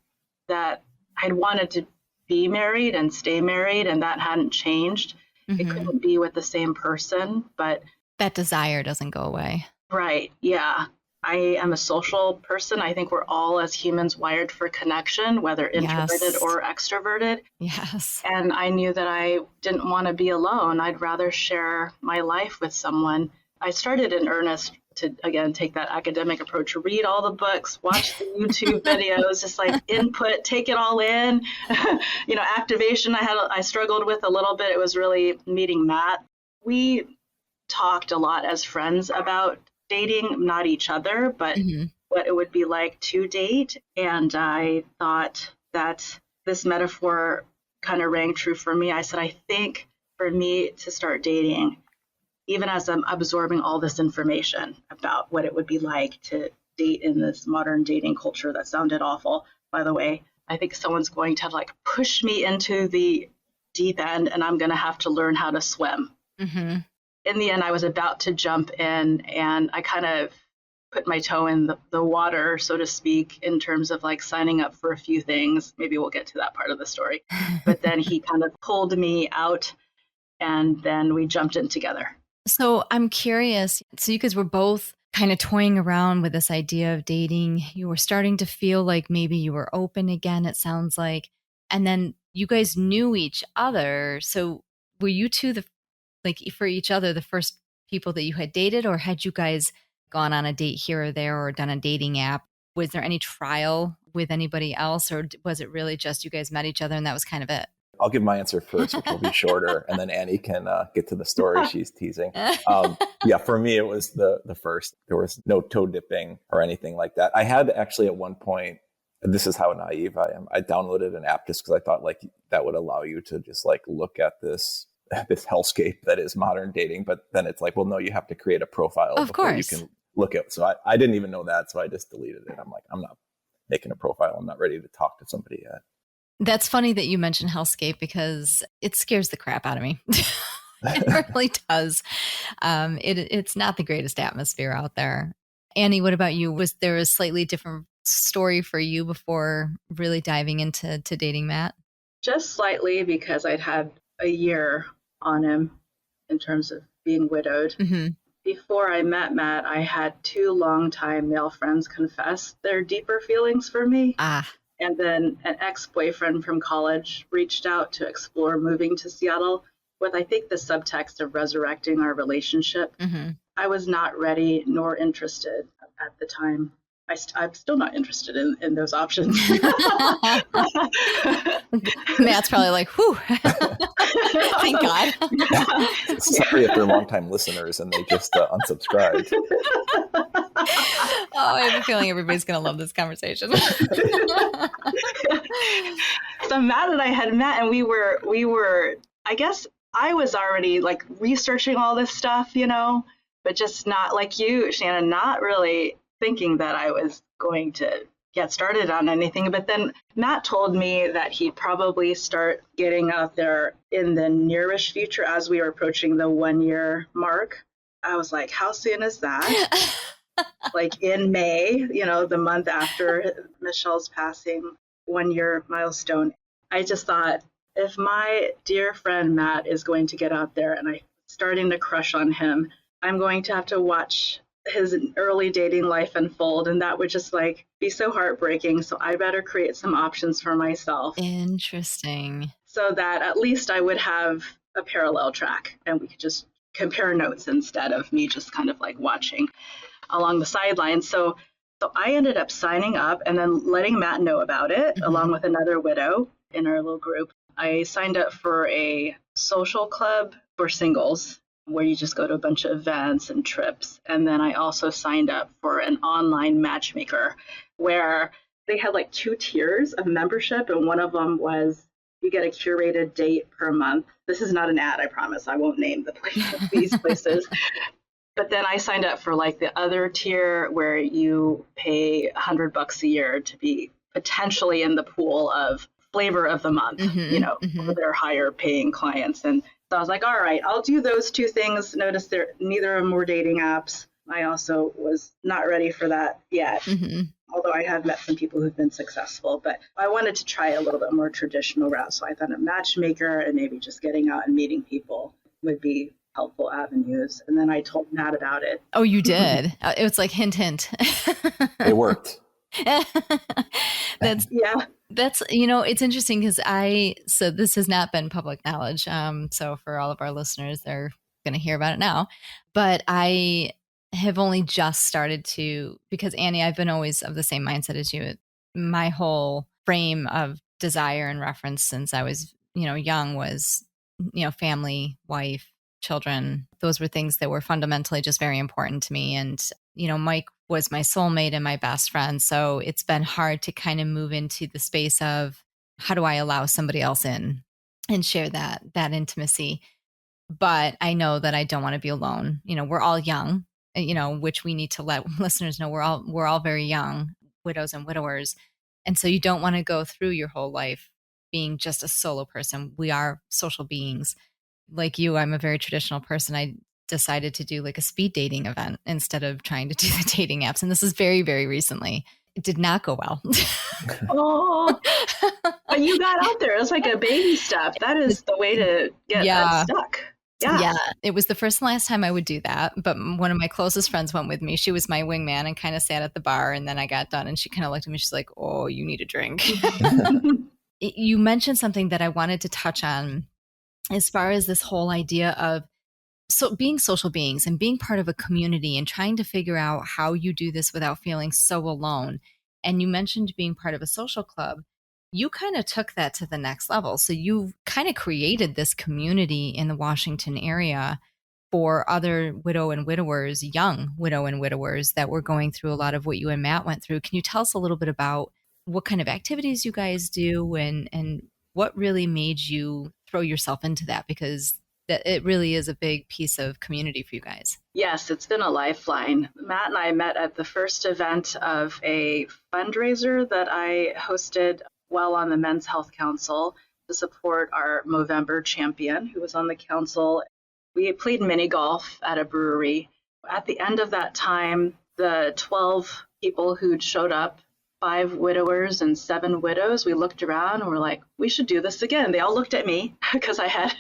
[SPEAKER 5] that I'd wanted to be married and stay married, and that hadn't changed. Mm-hmm. It couldn't be with the same person, but
[SPEAKER 2] that desire doesn't go away.
[SPEAKER 5] Right. Yeah. I am a social person. I think we're all as humans wired for connection, whether introverted or extroverted.
[SPEAKER 2] Yes.
[SPEAKER 5] And I knew that I didn't want to be alone. I'd rather share my life with someone. I started in earnest to, again, take that academic approach, read all the books, watch the YouTube videos, just like input, take it all in. Activation I struggled with a little bit. It was really meeting Matt We talked a lot as friends about dating, not each other, but what it would be like to date. And I thought that this metaphor kind of rang true for me. I said, I think for me to start dating, even as I'm absorbing all this information about what it would be like to date in this modern dating culture that sounded awful, by the way, I think someone's going to like push me into the deep end and I'm going to have to learn how to swim. In the end, I was about to jump in and I kind of put my toe in the water, so to speak, in terms of like signing up for a few things. Maybe we'll get to that part of the story. But then he kind of pulled me out and then we jumped in together.
[SPEAKER 2] So I'm curious. So you guys were both kind of toying around with this idea of dating. You were starting to feel like maybe you were open again, it sounds like. And then you guys knew each other. So were you two for each other, the first people that you had dated, or had you guys gone on a date here or there or done a dating app? Was there any trial with anybody else, or was it really just you guys met each other and that was kind of it?
[SPEAKER 6] I'll give my answer first, which will be shorter, and then Annie can get to the story she's teasing. Yeah, for me, it was the first. There was no toe dipping or anything like that. I had actually at one point, this is how naive I am, I downloaded an app just because I thought like that would allow you to just like look at this hellscape that is modern dating. But then it's like, well, no, you have to create a profile before you can look at. So I didn't even know that. So I just deleted it. I'm like, I'm not making a profile. I'm not ready to talk to somebody yet.
[SPEAKER 2] That's funny that you mentioned hellscape because it scares the crap out of me. It really does. It's not the greatest atmosphere out there. Annie, what about you? Was there a slightly different story for you before really diving into dating Matt?
[SPEAKER 5] Just slightly, because I'd had a year on him in terms of being widowed. Before I met Matt, I had 2 longtime male friends confess their deeper feelings for me. And then an ex-boyfriend from college reached out to explore moving to Seattle with, I think, the subtext of resurrecting our relationship. I was not ready nor interested at the time. I'm still not interested in those options.
[SPEAKER 2] Matt's probably like, whew, thank God.
[SPEAKER 6] Sorry if they're longtime listeners and they just unsubscribed.
[SPEAKER 2] Oh, I have a feeling everybody's going to love this conversation.
[SPEAKER 5] So Matt and I had met, and we were, I guess I was already like researching all this stuff, but just not like you, Shannon, not really thinking that I was going to get started on anything. But then Matt told me that he'd probably start getting out there in the nearish future as we were approaching the 1-year mark. I was like, how soon is that? Like in May, the month after Michelle's passing, 1-year milestone. I just thought, if my dear friend Matt is going to get out there and I'm starting to crush on him, I'm going to have to watch his early dating life unfold, and that would just like be so heartbreaking. So I better create some options for myself.
[SPEAKER 2] Interesting.
[SPEAKER 5] So that at least I would have a parallel track and we could just compare notes instead of me just kind of like watching along the sidelines. So I ended up signing up and then letting Matt know about it, along with another widow in our little group. I signed up for a social club for singles, where you just go to a bunch of events and trips. And then I also signed up for an online matchmaker where they had like 2 tiers of membership. And one of them was you get a curated date per month. This is not an ad, I promise. I won't name these places. But then I signed up for like the other tier where you pay $100 a year to be potentially in the pool of flavor of the month, for their higher paying clients. And so I was like, all right, I'll do those 2 things. Notice neither of them were dating apps. I also was not ready for that yet, although I have met some people who've been successful. But I wanted to try a little bit more traditional route. So I thought a matchmaker and maybe just getting out and meeting people would be helpful avenues. And then I told Matt about it.
[SPEAKER 2] Oh, you did? It was like hint, hint.
[SPEAKER 6] It worked.
[SPEAKER 2] That's it's interesting because so this has not been public knowledge. So for all of our listeners, they're going to hear about it now, but I have only just started because Annie, I've been always of the same mindset as you. My whole frame of desire and reference since I was, young was, family, wife, children. Those were things that were fundamentally just very important to me. And, Mike was my soulmate and my best friend. So it's been hard to kind of move into the space of how do I allow somebody else in and share that intimacy. But I know that I don't want to be alone. We're all young, which we need to let listeners know we're all very young, widows and widowers. And so you don't want to go through your whole life being just a solo person. We are social beings. Like you, I'm a very traditional person. I decided to do like a speed dating event instead of trying to do the dating apps. And this is very, very recently. It did not go well.
[SPEAKER 5] Oh, but you got out there. It was like a baby step. That is the way to get unstuck.
[SPEAKER 2] Yeah. It was the first and last time I would do that. But one of my closest friends went with me. She was my wingman and kind of sat at the bar. And then I got done and she kind of looked at me. She's like, oh, you need a drink. You mentioned something that I wanted to touch on as far as this whole idea of being social beings and being part of a community and trying to figure out how you do this without feeling so alone. And you mentioned being part of a social club. You kind of took that to the next level. So you kind of created this community in the Washington area for other widow and widowers, young widow and widowers that were going through a lot of what you and Matt went through. Can you tell us a little bit about what kind of activities you guys do and what really made you throw yourself into that? Because it really is a big piece of community for you guys.
[SPEAKER 5] Yes, it's been a lifeline. Matt and I met at the first event of a fundraiser that I hosted while on the Men's Health Council to support our Movember champion who was on the council. We played mini golf at a brewery. At the end of that time, the 12 people who'd showed up, 5 widowers and 7 widows, we looked around and we're like, we should do this again. They all looked at me because I had,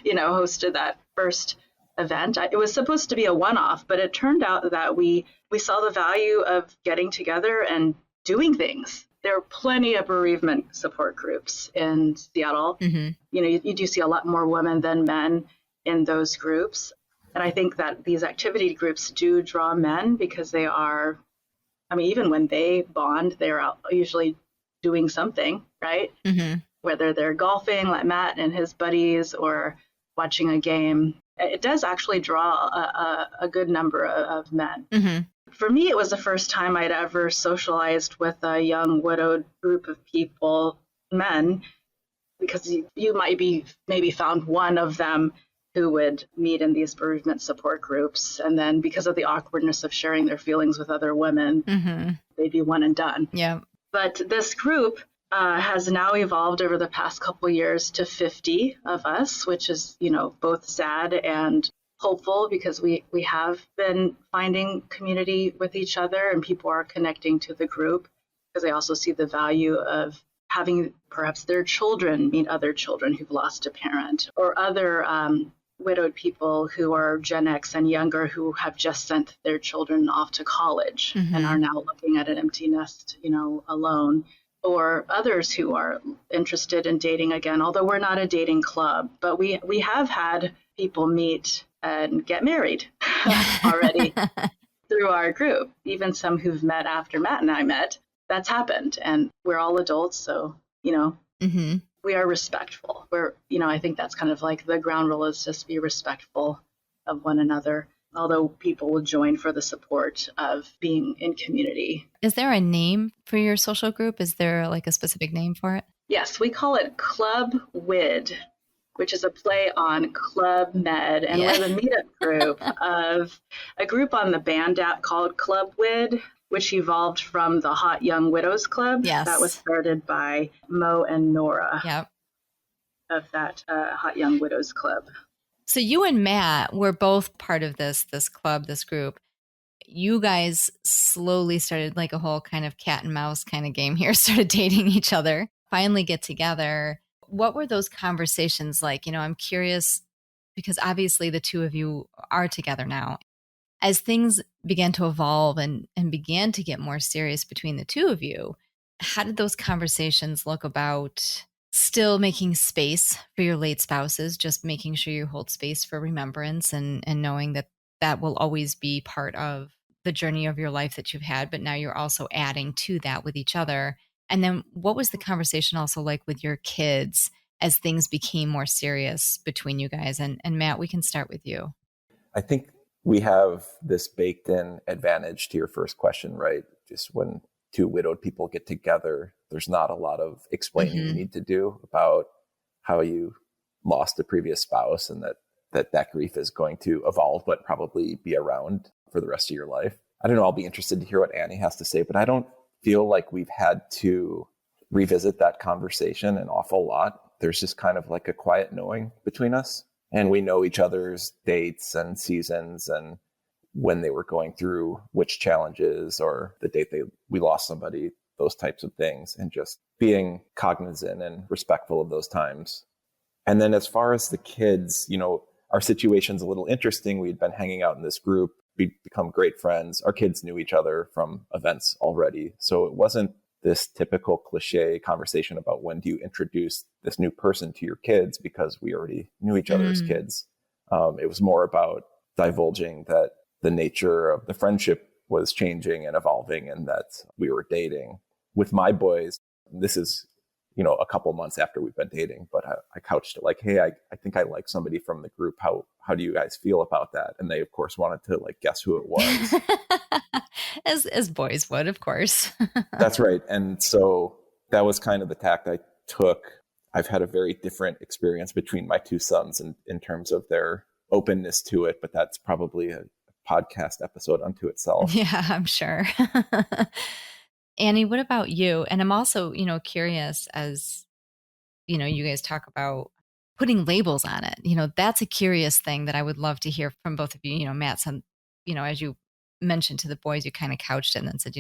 [SPEAKER 5] hosted that first event. It was supposed to be a one-off, but it turned out that we saw the value of getting together and doing things. There are plenty of bereavement support groups in Seattle. Mm-hmm. You do see a lot more women than men in those groups. And I think that these activity groups do draw men because they are, even when they bond, they're out usually doing something, right? Mm-hmm. Whether they're golfing like Matt and his buddies or watching a game. It does actually draw a good number of men. Mm-hmm. For me, it was the first time I'd ever socialized with a young widowed group of people, men, because you might be maybe found one of them who would meet in these bereavement support groups. And then because of the awkwardness of sharing their feelings with other women, mm-hmm. they'd be one and done. Yeah. But this group has now evolved over the past couple years to 50 of us, which is, both sad and hopeful because we have been finding community with each other and people are connecting to the group because they also see the value of having perhaps their children meet other children who've lost a parent or other widowed people who are Gen X and younger who have just sent their children off to college mm-hmm. and are now looking at an empty nest, alone, or others who are interested in dating again, although we're not a dating club, but we have had people meet and get married already through our group, even some who've met after Matt and I met. That's happened. And we're all adults. So, mm-hmm. we are respectful. I think that's kind of like the ground rule is just be respectful of one another, although people will join for the support of being in community.
[SPEAKER 2] Is there a name for your social group? Is there like a specific name for it?
[SPEAKER 5] Yes, we call it Club WID, which is a play on Club Med. And we're the meetup group of a group on the band app called Club WID, which evolved from the Hot Young Widows Club. Yes. That was started by Mo and Nora of that Hot Young Widows Club.
[SPEAKER 2] So you and Matt were both part of this club, this group. You guys slowly started like a whole kind of cat and mouse kind of game here, started dating each other, finally get together. What were those conversations like? I'm curious because obviously the two of you are together now. As things began to evolve and began to get more serious between the two of you, how did those conversations look about still making space for your late spouses, just making sure you hold space for remembrance and knowing that will always be part of the journey of your life that you've had, but now you're also adding to that with each other. And then what was the conversation also like with your kids as things became more serious between you guys? And Matt, we can start with you.
[SPEAKER 6] I think we have this baked in advantage to your first question, right? Just when two widowed people get together, there's not a lot of explaining you need to do about how you lost a previous spouse, and that grief is going to evolve, but probably be around for the rest of your life. I don't know. I'll be interested to hear what Annie has to say, but I don't feel like we've had to revisit that conversation an awful lot. There's just kind of like a quiet knowing between us, and we know each other's dates and seasons and when they were going through which challenges, or the date we lost somebody, those types of things, and just being cognizant and respectful of those times. And then as far as the kids, our situation's a little interesting. We'd been hanging out in this group. We'd become great friends. Our kids knew each other from events already. So it wasn't this typical cliche conversation about when do you introduce this new person to your kids, because we already knew each other's kids. It was more about divulging that the nature of the friendship was changing and evolving, and that we were dating. With my boys, this is, a couple months after we've been dating, but I couched it like, hey, I think I like somebody from the group. How do you guys feel about that? And they, of course, wanted to guess who it was.
[SPEAKER 2] As boys would, of course.
[SPEAKER 6] That's right. And so that was kind of the tact I took. I've had a very different experience between my two sons in terms of their openness to it, but that's probably a podcast episode unto itself.
[SPEAKER 2] Yeah, I'm sure. Annie, what about you? And I'm also, curious, as, you guys talk about putting labels on it. That's a curious thing that I would love to hear from both of you. Matt, as you mentioned to the boys, you kind of couched it and then said,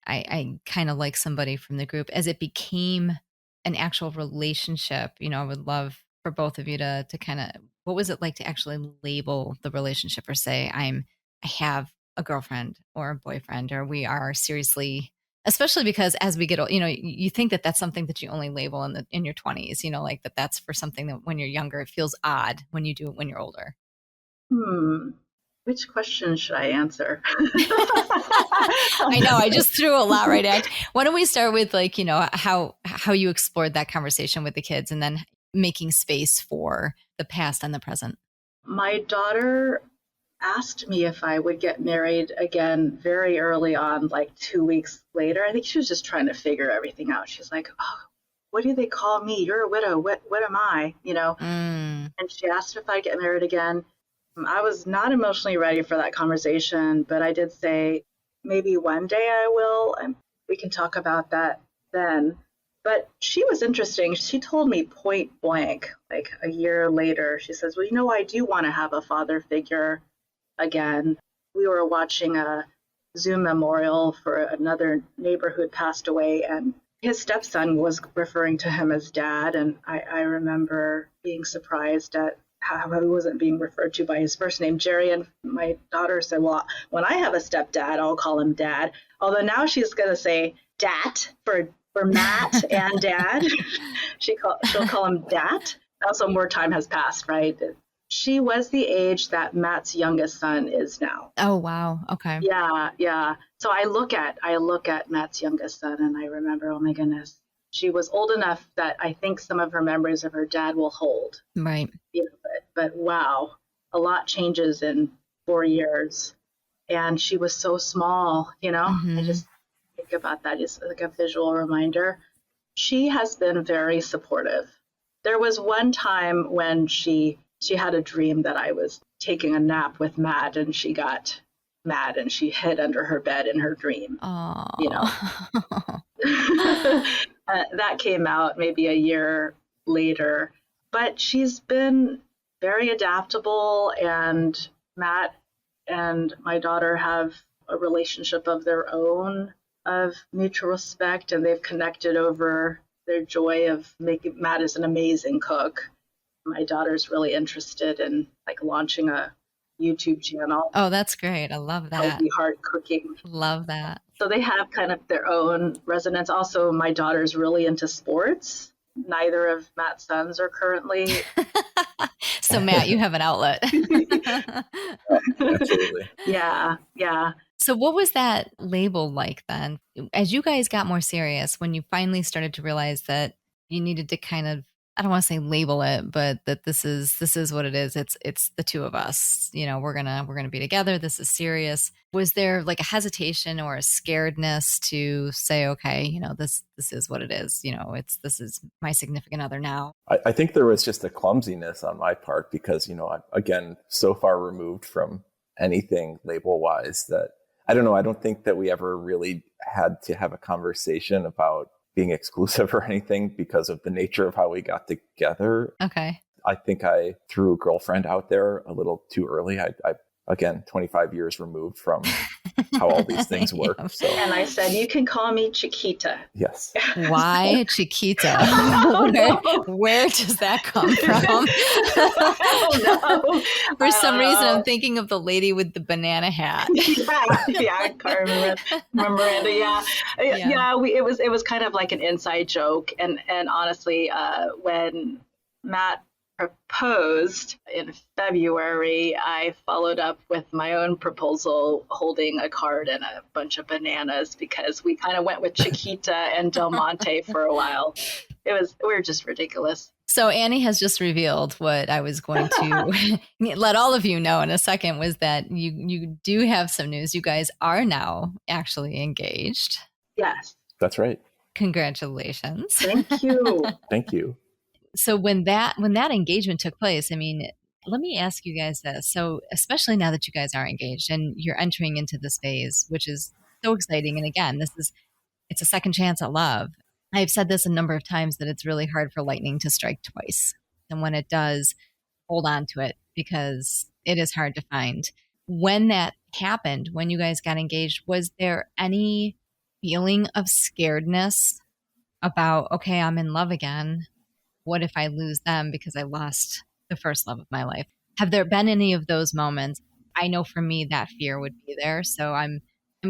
[SPEAKER 2] I kind of like somebody from the group. As it became an actual relationship, I would love for both of you to kind of, what was it like to actually label the relationship, or say, I have a girlfriend or a boyfriend, or we are seriously, especially because as we get old, you think that that's something that you only label in your 20s, like that's for something that when you're younger, it feels odd when you do it when you're older.
[SPEAKER 5] Which question should I answer?
[SPEAKER 2] I know, I just threw a lot right at you. Why don't we start with how you explored that conversation with the kids, and then making space for the past and the present.
[SPEAKER 5] My daughter asked me if I would get married again very early on, like 2 weeks later. I think she was just trying to figure everything out. She's like, oh, what do they call me? You're a widow. What am I? And she asked if I'd get married again. I was not emotionally ready for that conversation, but I did say, maybe one day I will, and we can talk about that then. But she was interesting. She told me point blank, like a year later, she says, well, I do want to have a father figure again. We were watching a Zoom memorial for another neighbor who had passed away, and his stepson was referring to him as dad. And I remember being surprised at how he wasn't being referred to by his first name, Jerry. And my daughter said, well, when I have a stepdad, I'll call him dad. Although now she's going to say dat for Matt and dad. She'll call him dat. Also, more time has passed, right? She was the age that Matt's youngest son is now.
[SPEAKER 2] Oh, wow. Okay.
[SPEAKER 5] Yeah. So I look at Matt's youngest son, and I remember, oh my goodness, she was old enough that I think some of her memories of her dad will hold.
[SPEAKER 2] Right.
[SPEAKER 5] But wow, a lot changes in 4 years. And she was so small, I just think about that as like a visual reminder. She has been very supportive. There was one time when she had a dream that I was taking a nap with Matt, and she got mad and she hid under her bed in her dream. That came out maybe a year later, but she's been very adaptable, and Matt and my daughter have a relationship of their own of mutual respect, and they've connected over their joy of making. Matt is an amazing cook. My daughter's really interested in launching a YouTube channel.
[SPEAKER 2] Oh, that's great. I love that.
[SPEAKER 5] Healthy heart cooking.
[SPEAKER 2] Love that.
[SPEAKER 5] So they have kind of their own resonance. Also, my daughter's really into sports. Neither of Matt's sons are currently.
[SPEAKER 2] So Matt, you have an outlet.
[SPEAKER 6] Absolutely.
[SPEAKER 5] Yeah.
[SPEAKER 2] So what was that label like then? As you guys got more serious, when you finally started to realize that you needed to kind of I don't want to say label it, but that this is what it is. It's the two of us. We're gonna be together. This is serious. Was there like a hesitation or a scaredness to say, okay, this is what it is. This is my significant other now.
[SPEAKER 6] I think there was just a clumsiness on my part because, I'm, again, so far removed from anything label wise that I don't know. I don't think that we ever really had to have a conversation about being exclusive or anything because of the nature of how we got together.
[SPEAKER 2] Okay.
[SPEAKER 6] I think I threw a girlfriend out there a little too early. I again, 25 years removed from how all these things work.
[SPEAKER 2] Yeah.
[SPEAKER 6] So,
[SPEAKER 5] And I said, you can call me Chiquita.
[SPEAKER 6] yes.
[SPEAKER 2] Why Chiquita? Where does that come from?
[SPEAKER 5] I don't know.
[SPEAKER 2] For some reason, I'm thinking of the lady with the banana hat.
[SPEAKER 5] Yeah, Carmen Miranda. Yeah. It was kind of like an inside joke, and honestly, when Matt proposed in February, I followed up with my own proposal holding a card and a bunch of bananas because we kind of went with Chiquita and Del Monte for a while. We were just ridiculous.
[SPEAKER 2] So Annie has just revealed what I was going to let all of you know in a second was that you do have some news. You guys are now actually engaged.
[SPEAKER 5] Yes.
[SPEAKER 6] That's right.
[SPEAKER 2] Congratulations.
[SPEAKER 5] Thank you.
[SPEAKER 6] Thank you.
[SPEAKER 2] So when that engagement took place, I mean, let me ask you guys this. So especially now that you guys are engaged and you're entering into this phase, which is so exciting. And again, it's a second chance at love. I've said this a number of times that it's really hard for lightning to strike twice. And when it does, hold on to it because it is hard to find. When that happened, when you guys got engaged, was there any feeling of scaredness about, okay, I'm in love again? What if I lose them because I lost the first love of my life? Have there been any of those moments? I know for me that fear would be there. So I'm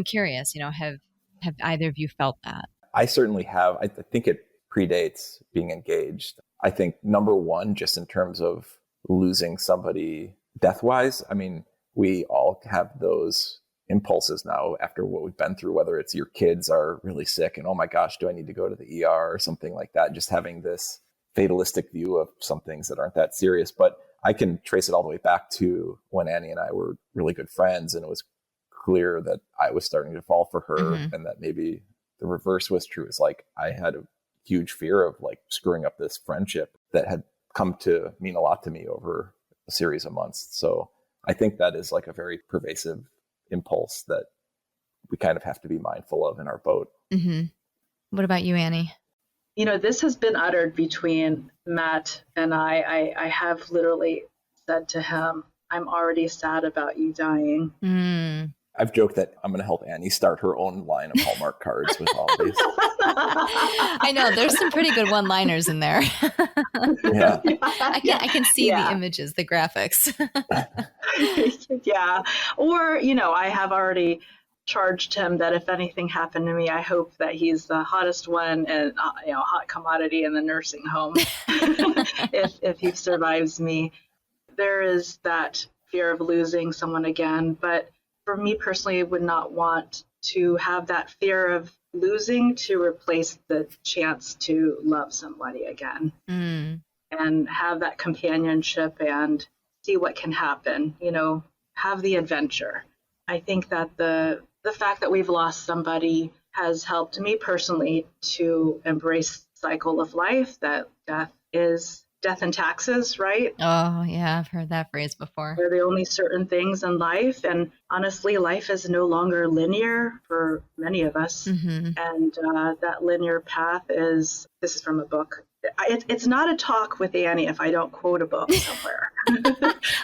[SPEAKER 2] curious, have either of you felt that?
[SPEAKER 6] I certainly have. I think it predates being engaged. I think number one, just in terms of losing somebody death-wise, I mean, we all have those impulses now after what we've been through, whether it's your kids are really sick and, oh my gosh, do I need to go to the ER or something like that? Just having this fatalistic view of some things that aren't that serious. But I can trace it all the way back to when Annie and I were really good friends, and it was clear that I was starting to fall for her,
[SPEAKER 2] Mm-hmm.
[SPEAKER 6] and that maybe the reverse was true. It's like I had a huge fear of like screwing up this friendship that had come to mean a lot to me over a series of months. So I think that is like a very pervasive impulse that we kind of have to be mindful of in our boat.
[SPEAKER 2] Mm-hmm. What about you, Annie?
[SPEAKER 5] This has been uttered between Matt and I. I have literally said to him, I'm already sad about you dying.
[SPEAKER 2] Mm.
[SPEAKER 6] I've joked that I'm going to help Annie start her own line of Hallmark cards with all these.
[SPEAKER 2] I know there's some pretty good one-liners in there.
[SPEAKER 6] Yeah.
[SPEAKER 2] I can see the images, the graphics.
[SPEAKER 5] Yeah. Or, I have already charged him that if anything happened to me, I hope that he's the hottest one and hot commodity in the nursing home if he survives me. There is that fear of losing someone again, but for me personally, I would not want to have that fear of losing to replace the chance to love somebody again and have that companionship and see what can happen, have the adventure. I think that the fact that we've lost somebody has helped me personally to embrace the cycle of life, that death is death and taxes, right?
[SPEAKER 2] Oh, yeah, I've heard that phrase before.
[SPEAKER 5] They're the only certain things in life. And honestly, life is no longer linear for many of us.
[SPEAKER 2] Mm-hmm.
[SPEAKER 5] And that linear path this is from a book. It's not a talk with Annie if I don't quote a book somewhere.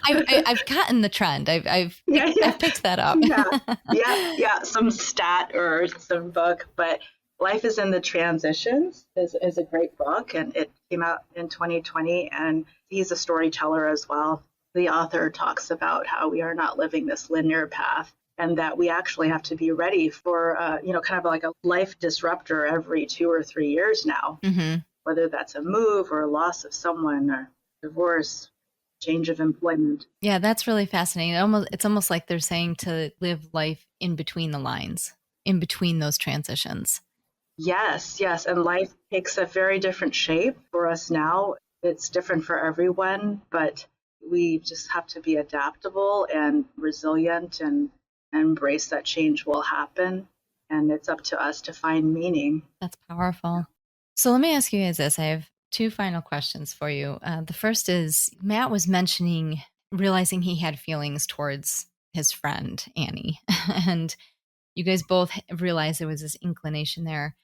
[SPEAKER 2] I've gotten the trend. I've picked that up.
[SPEAKER 5] Yeah. Some stat or some book, but Life is in the Transitions is a great book, and it came out in 2020, and he's a storyteller as well. The author talks about how we are not living this linear path, and that we actually have to be ready for, kind of like a life disruptor every 2 or 3 years now, whether that's a move or a loss of someone or divorce, change of employment.
[SPEAKER 2] Yeah, that's really fascinating. It's almost like they're saying to live life in between the lines, in between those transitions.
[SPEAKER 5] Yes. And life takes a very different shape for us now. it's different for everyone, but we just have to be adaptable and resilient and embrace that change will happen. And it's up to us to find meaning.
[SPEAKER 2] That's powerful. So let me ask you guys this. I have two final questions for you. The first is Matt was mentioning realizing he had feelings towards his friend, Annie. And you guys both realized there was this inclination there.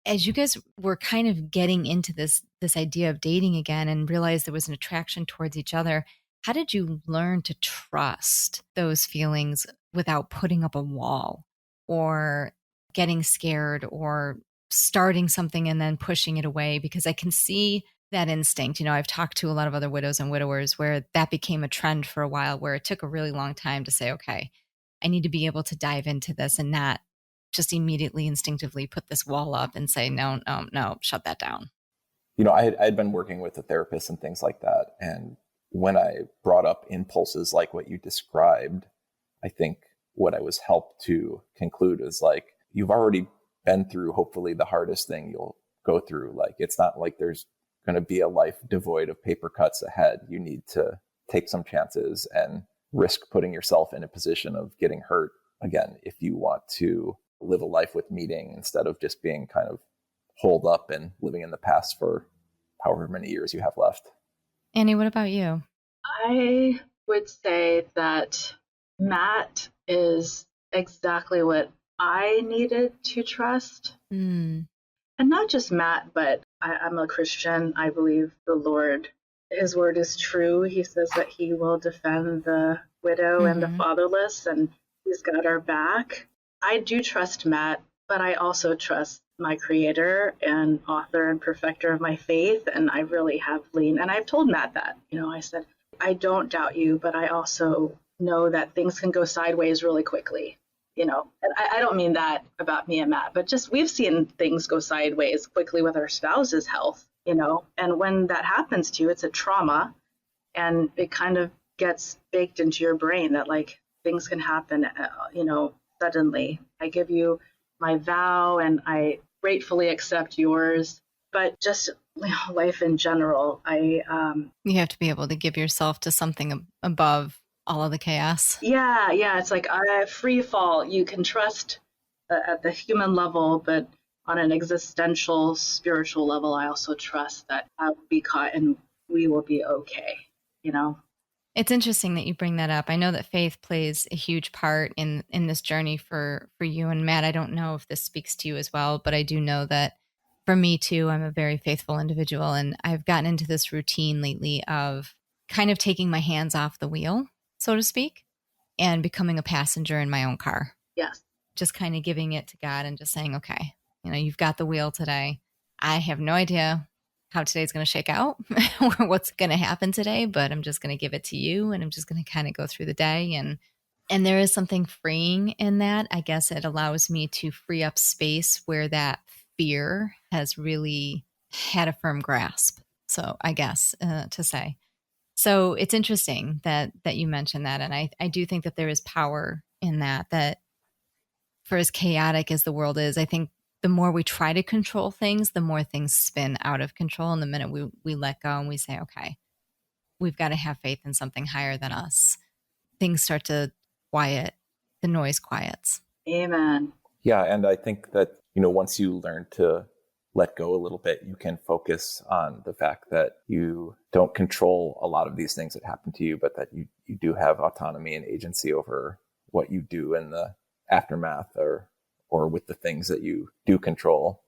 [SPEAKER 2] As you guys were kind of getting into this idea of dating again and realized there was an attraction towards each other, how did you learn to trust those feelings without putting up a wall or getting scared or starting something and then pushing it away? Because I can see that instinct. I've talked to a lot of other widows and widowers where that became a trend for a while, where it took a really long time to say, okay, I need to be able to dive into this and not just immediately instinctively put this wall up and say, no, shut that down.
[SPEAKER 6] I had been working with a therapist and things like that. And when I brought up impulses like what you described, I think what I was helped to conclude is like, you've already been through hopefully the hardest thing you'll go through. Like, it's not like there's going to be a life devoid of paper cuts ahead. You need to take some chances and risk putting yourself in a position of getting hurt again if you want to live a life with meaning instead of just being kind of holed up and living in the past for however many years you have left.
[SPEAKER 2] Annie, what about you?
[SPEAKER 5] I would say that Matt is exactly what I needed to trust.
[SPEAKER 2] Mm.
[SPEAKER 5] And not just Matt, but I'm a Christian. I believe the Lord, his word is true. He says that he will defend the widow and the fatherless, and he's got our back. I do trust Matt, but I also trust my creator and author and perfecter of my faith. And I really have leaned, and I've told Matt that, I said, I don't doubt you, but I also know that things can go sideways really quickly, and I don't mean that about me and Matt, but just we've seen things go sideways quickly with our spouse's health, and when that happens to you, it's a trauma, and it kind of gets baked into your brain that like things can happen, suddenly. I give you my vow and I gratefully accept yours, but just life in general, you
[SPEAKER 2] have to be able to give yourself to something above all of the chaos.
[SPEAKER 5] Yeah, it's like a free fall. You can trust at the human level, but on an existential, spiritual level, I also trust that I will be caught and we will be okay,
[SPEAKER 2] It's interesting that you bring that up. I know that faith plays a huge part in this journey for you and Matt. I don't know if this speaks to you as well, but I do know that for me too, I'm a very faithful individual, and I've gotten into this routine lately of kind of taking my hands off the wheel, so to speak, and becoming a passenger in my own car.
[SPEAKER 5] Yes.
[SPEAKER 2] Just kind of giving it to God and just saying, okay, you've got the wheel today. I have no idea how today's going to shake out or what's going to happen today, but I'm just going to give it to you, and I'm just going to kind of go through the day. And there is something freeing in that. I guess it allows me to free up space where that fear has really had a firm grasp. So I guess to say, so it's interesting that you mentioned that. And I do think that there is power in that for as chaotic as the world is, I think the more we try to control things, the more things spin out of control. And the minute we let go and we say, okay, we've got to have faith in something higher than us, things start to quiet, the noise quiets.
[SPEAKER 5] Amen.
[SPEAKER 6] Yeah. And I think that, once you learn to let go a little bit, you can focus on the fact that you don't control a lot of these things that happen to you, but that you do have autonomy and agency over what you do in the aftermath or with the things that you do control,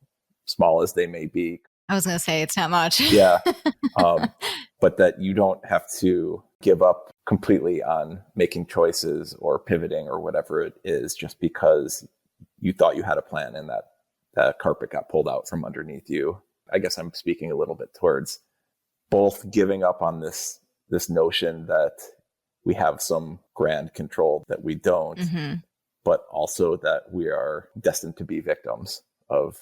[SPEAKER 6] small as they may be.
[SPEAKER 2] I was going to say it's not much.
[SPEAKER 6] Yeah. But that you don't have to give up completely on making choices or pivoting or whatever it is just because you thought you had a plan and that carpet got pulled out from underneath you. I guess I'm speaking a little bit towards both giving up on this notion that we have some grand control that we don't, but also that we are destined to be victims of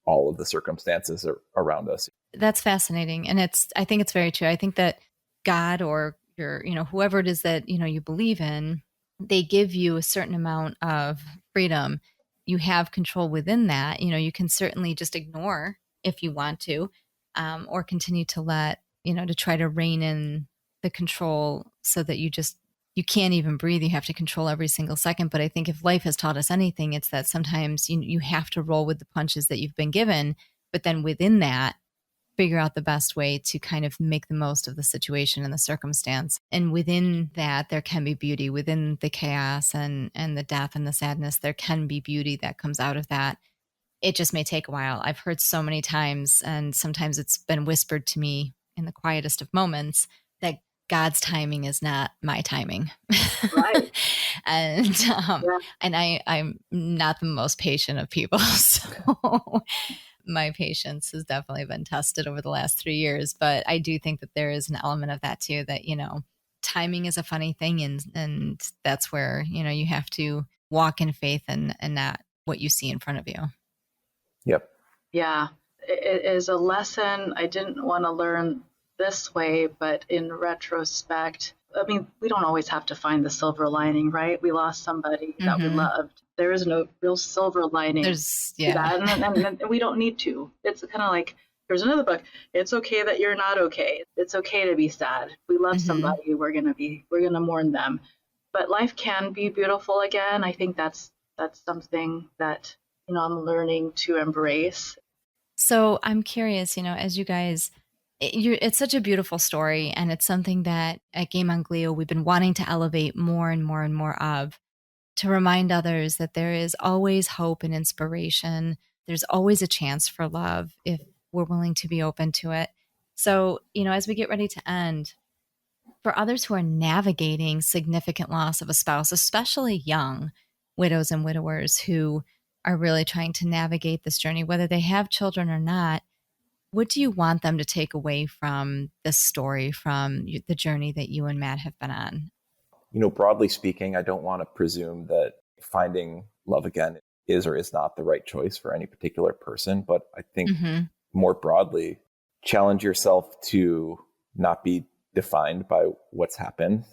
[SPEAKER 6] all of the circumstances around us.
[SPEAKER 2] That's fascinating. And I think it's very true. I think that God or your, whoever it is that, you believe in, they give you a certain amount of freedom. You have control within that. You can certainly just ignore if you want to, or continue to let to try to rein in the control so that you can't even breathe. You have to control every single second. But I think if life has taught us anything, it's that sometimes you have to roll with the punches that you've been given, but then within that, figure out the best way to kind of make the most of the situation and the circumstance. And within that, there can be beauty. Within the chaos and the death and the sadness, there can be beauty that comes out of that. It just may take a while. I've heard so many times, and sometimes it's been whispered to me in the quietest of moments, that God's timing is not my timing.
[SPEAKER 5] Right.
[SPEAKER 2] And I'm not the most patient of people. So my patience has definitely been tested over the last 3 years. But I do think that there is an element of that too, that, timing is a funny thing. And that's where, you have to walk in faith and not what you see in front of you.
[SPEAKER 6] Yep.
[SPEAKER 5] Yeah. It is a lesson I didn't want to learn this way, but in retrospect, I mean, we don't always have to find the silver lining, right? We lost somebody that we loved. There is no real silver lining to that, and we don't need to. It's kind of like, there's another book. It's okay that you're not okay. It's okay to be sad. We love somebody. We're gonna mourn them, but life can be beautiful again. I think that's something that I'm learning to embrace.
[SPEAKER 2] So I'm curious, as you guys, it's such a beautiful story, and it's something that at Game on Glio we've been wanting to elevate more and more and more of, to remind others that there is always hope and inspiration. There's always a chance for love if we're willing to be open to it. So, as we get ready to end, for others who are navigating significant loss of a spouse, especially young widows and widowers who are really trying to navigate this journey, whether they have children or not, what do you want them to take away from this story, from the journey that you and Matt have been on?
[SPEAKER 6] Broadly speaking, I don't want to presume that finding love again is or is not the right choice for any particular person. But I think more broadly, challenge yourself to not be defined by what's happened,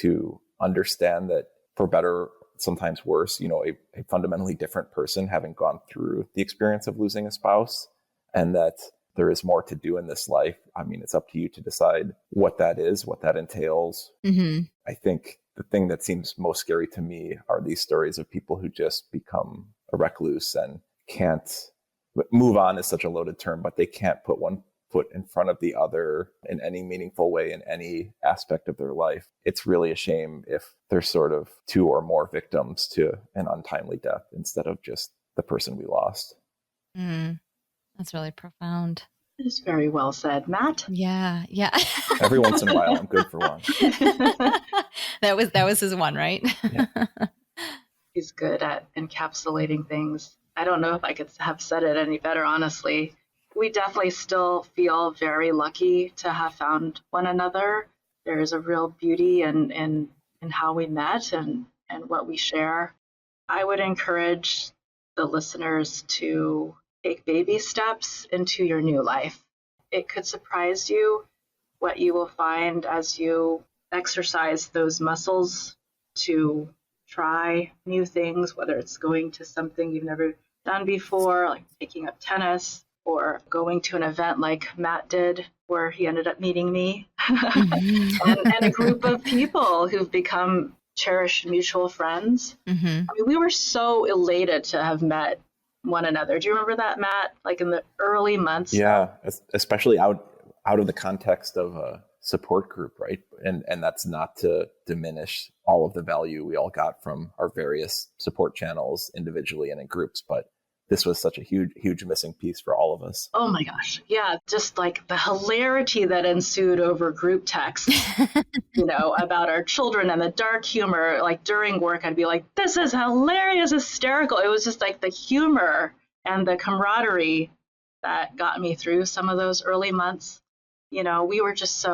[SPEAKER 6] to understand that for better, sometimes worse, a fundamentally different person having gone through the experience of losing a spouse, and that there is more to do in this life. I mean, it's up to you to decide what that is, what that entails. I think the thing that seems most scary to me are these stories of people who just become a recluse and can't move on, is such a loaded term, but they can't put one foot in front of the other in any meaningful way in any aspect of their life. It's really a shame if there's sort of two or more victims to an untimely death instead of just the person we lost.
[SPEAKER 2] That's really profound.
[SPEAKER 5] It is very well said, Matt.
[SPEAKER 2] Yeah.
[SPEAKER 6] Every once in a while, I'm good for one.
[SPEAKER 2] That was his one, right?
[SPEAKER 6] Yeah.
[SPEAKER 5] He's good at encapsulating things. I don't know if I could have said it any better, honestly. We definitely still feel very lucky to have found one another. There is a real beauty in how we met and what we share. I would encourage the listeners to take baby steps into your new life. It could surprise you what you will find as you exercise those muscles to try new things, whether it's going to something you've never done before, like taking up tennis, or going to an event like Matt did, where he ended up meeting me, and a group of people who've become cherished mutual friends. I mean, we were so elated to have met one another. Do you remember that, Matt? Like in the early months?
[SPEAKER 6] Yeah, especially out of the context of a support group, right? And that's not to diminish all of the value we all got from our various support channels individually and in groups, but this was such a huge missing piece for all of us.
[SPEAKER 5] Oh my gosh. Yeah. Just like the hilarity that ensued over group text, about our children, and the dark humor. Like during work, I'd be like, this is hilarious, hysterical. It was just like the humor and the camaraderie that got me through some of those early months. We were just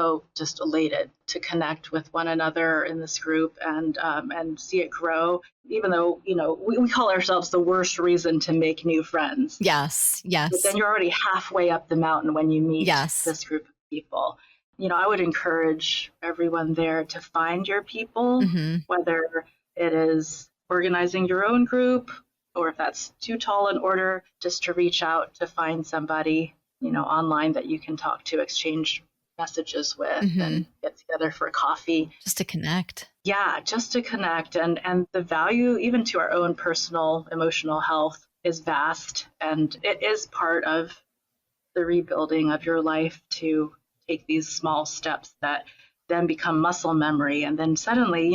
[SPEAKER 5] elated to connect with one another in this group and see it grow, even though, we call ourselves the worst reason to make new friends.
[SPEAKER 2] Yes.
[SPEAKER 5] But then you're already halfway up the mountain when you meet this group of people. I would encourage everyone there to find your people, whether it is organizing your own group, or if that's too tall an order, just to reach out to find somebody online that you can talk to, exchange messages with and get together for coffee.
[SPEAKER 2] Just to connect.
[SPEAKER 5] Yeah, just to connect. And the value, even to our own personal emotional health, is vast. And it is part of the rebuilding of your life to take these small steps that then become muscle memory. And then suddenly,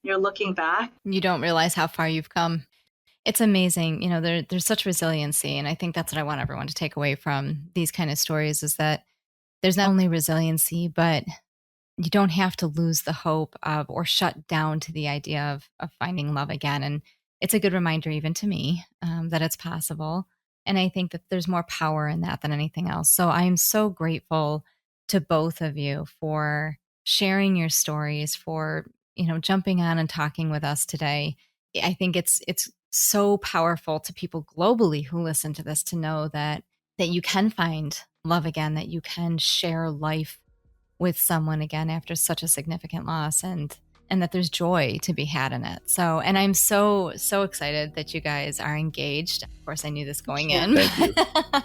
[SPEAKER 5] you're looking back.
[SPEAKER 2] You don't realize how far you've come. It's amazing. There's such resiliency. And I think that's what I want everyone to take away from these kind of stories, is that there's not only resiliency, but you don't have to lose the hope of or shut down to the idea of finding love again. And it's a good reminder, even to me, that it's possible. And I think that there's more power in that than anything else. So I am so grateful to both of you for sharing your stories, for jumping on and talking with us today. I think it's so powerful to people globally who listen to this to know that you can find love again, that you can share life with someone again after such a significant loss, and that there's joy to be had in it. So, and I'm so excited that you guys are engaged. Of course, I knew this going in.
[SPEAKER 6] Thank you.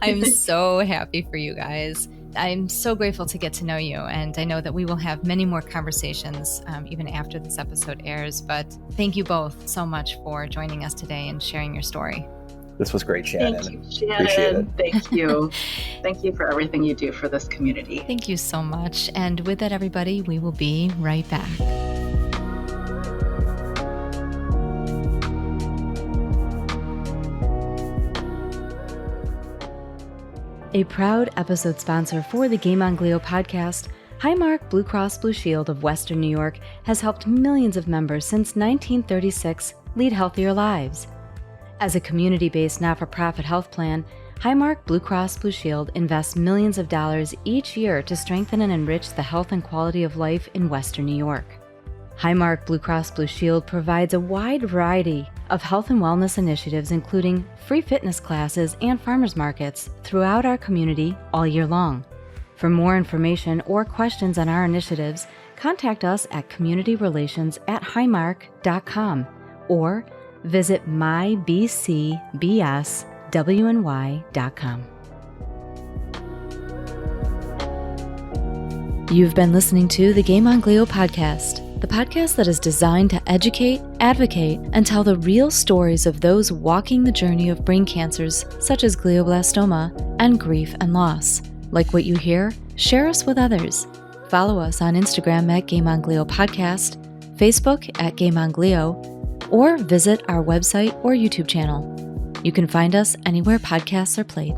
[SPEAKER 2] I'm so happy for you guys. I'm so grateful to get to know you. And I know that we will have many more conversations even after this episode airs. But thank you both so much for joining us today and sharing your story.
[SPEAKER 6] This was great, Shannon.
[SPEAKER 5] Thank you, Shannon. Thank you. Thank you for everything you do for this community.
[SPEAKER 2] Thank you so much. And with that, everybody, we will be right back. A proud episode sponsor for the Game on Glio podcast, Highmark Blue Cross Blue Shield of Western New York has helped millions of members since 1936 lead healthier lives. As a community-based not-for-profit health plan, Highmark Blue Cross Blue Shield invests millions of dollars each year to strengthen and enrich the health and quality of life in Western New York. Highmark Blue Cross Blue Shield provides a wide variety of health and wellness initiatives, including free fitness classes and farmers markets throughout our community all year long. For more information or questions on our initiatives, contact us at communityrelations@highmark.com or visit mybcbswny.com. You've been listening to the Game on Glio podcast, the podcast that is designed to educate, advocate, and tell the real stories of those walking the journey of brain cancers such as glioblastoma and grief and loss. Like what you hear? Share us with others. Follow us on Instagram at Game on Glio Podcast, Facebook at Game on Glio, or visit our website or YouTube channel. You can find us anywhere podcasts are played.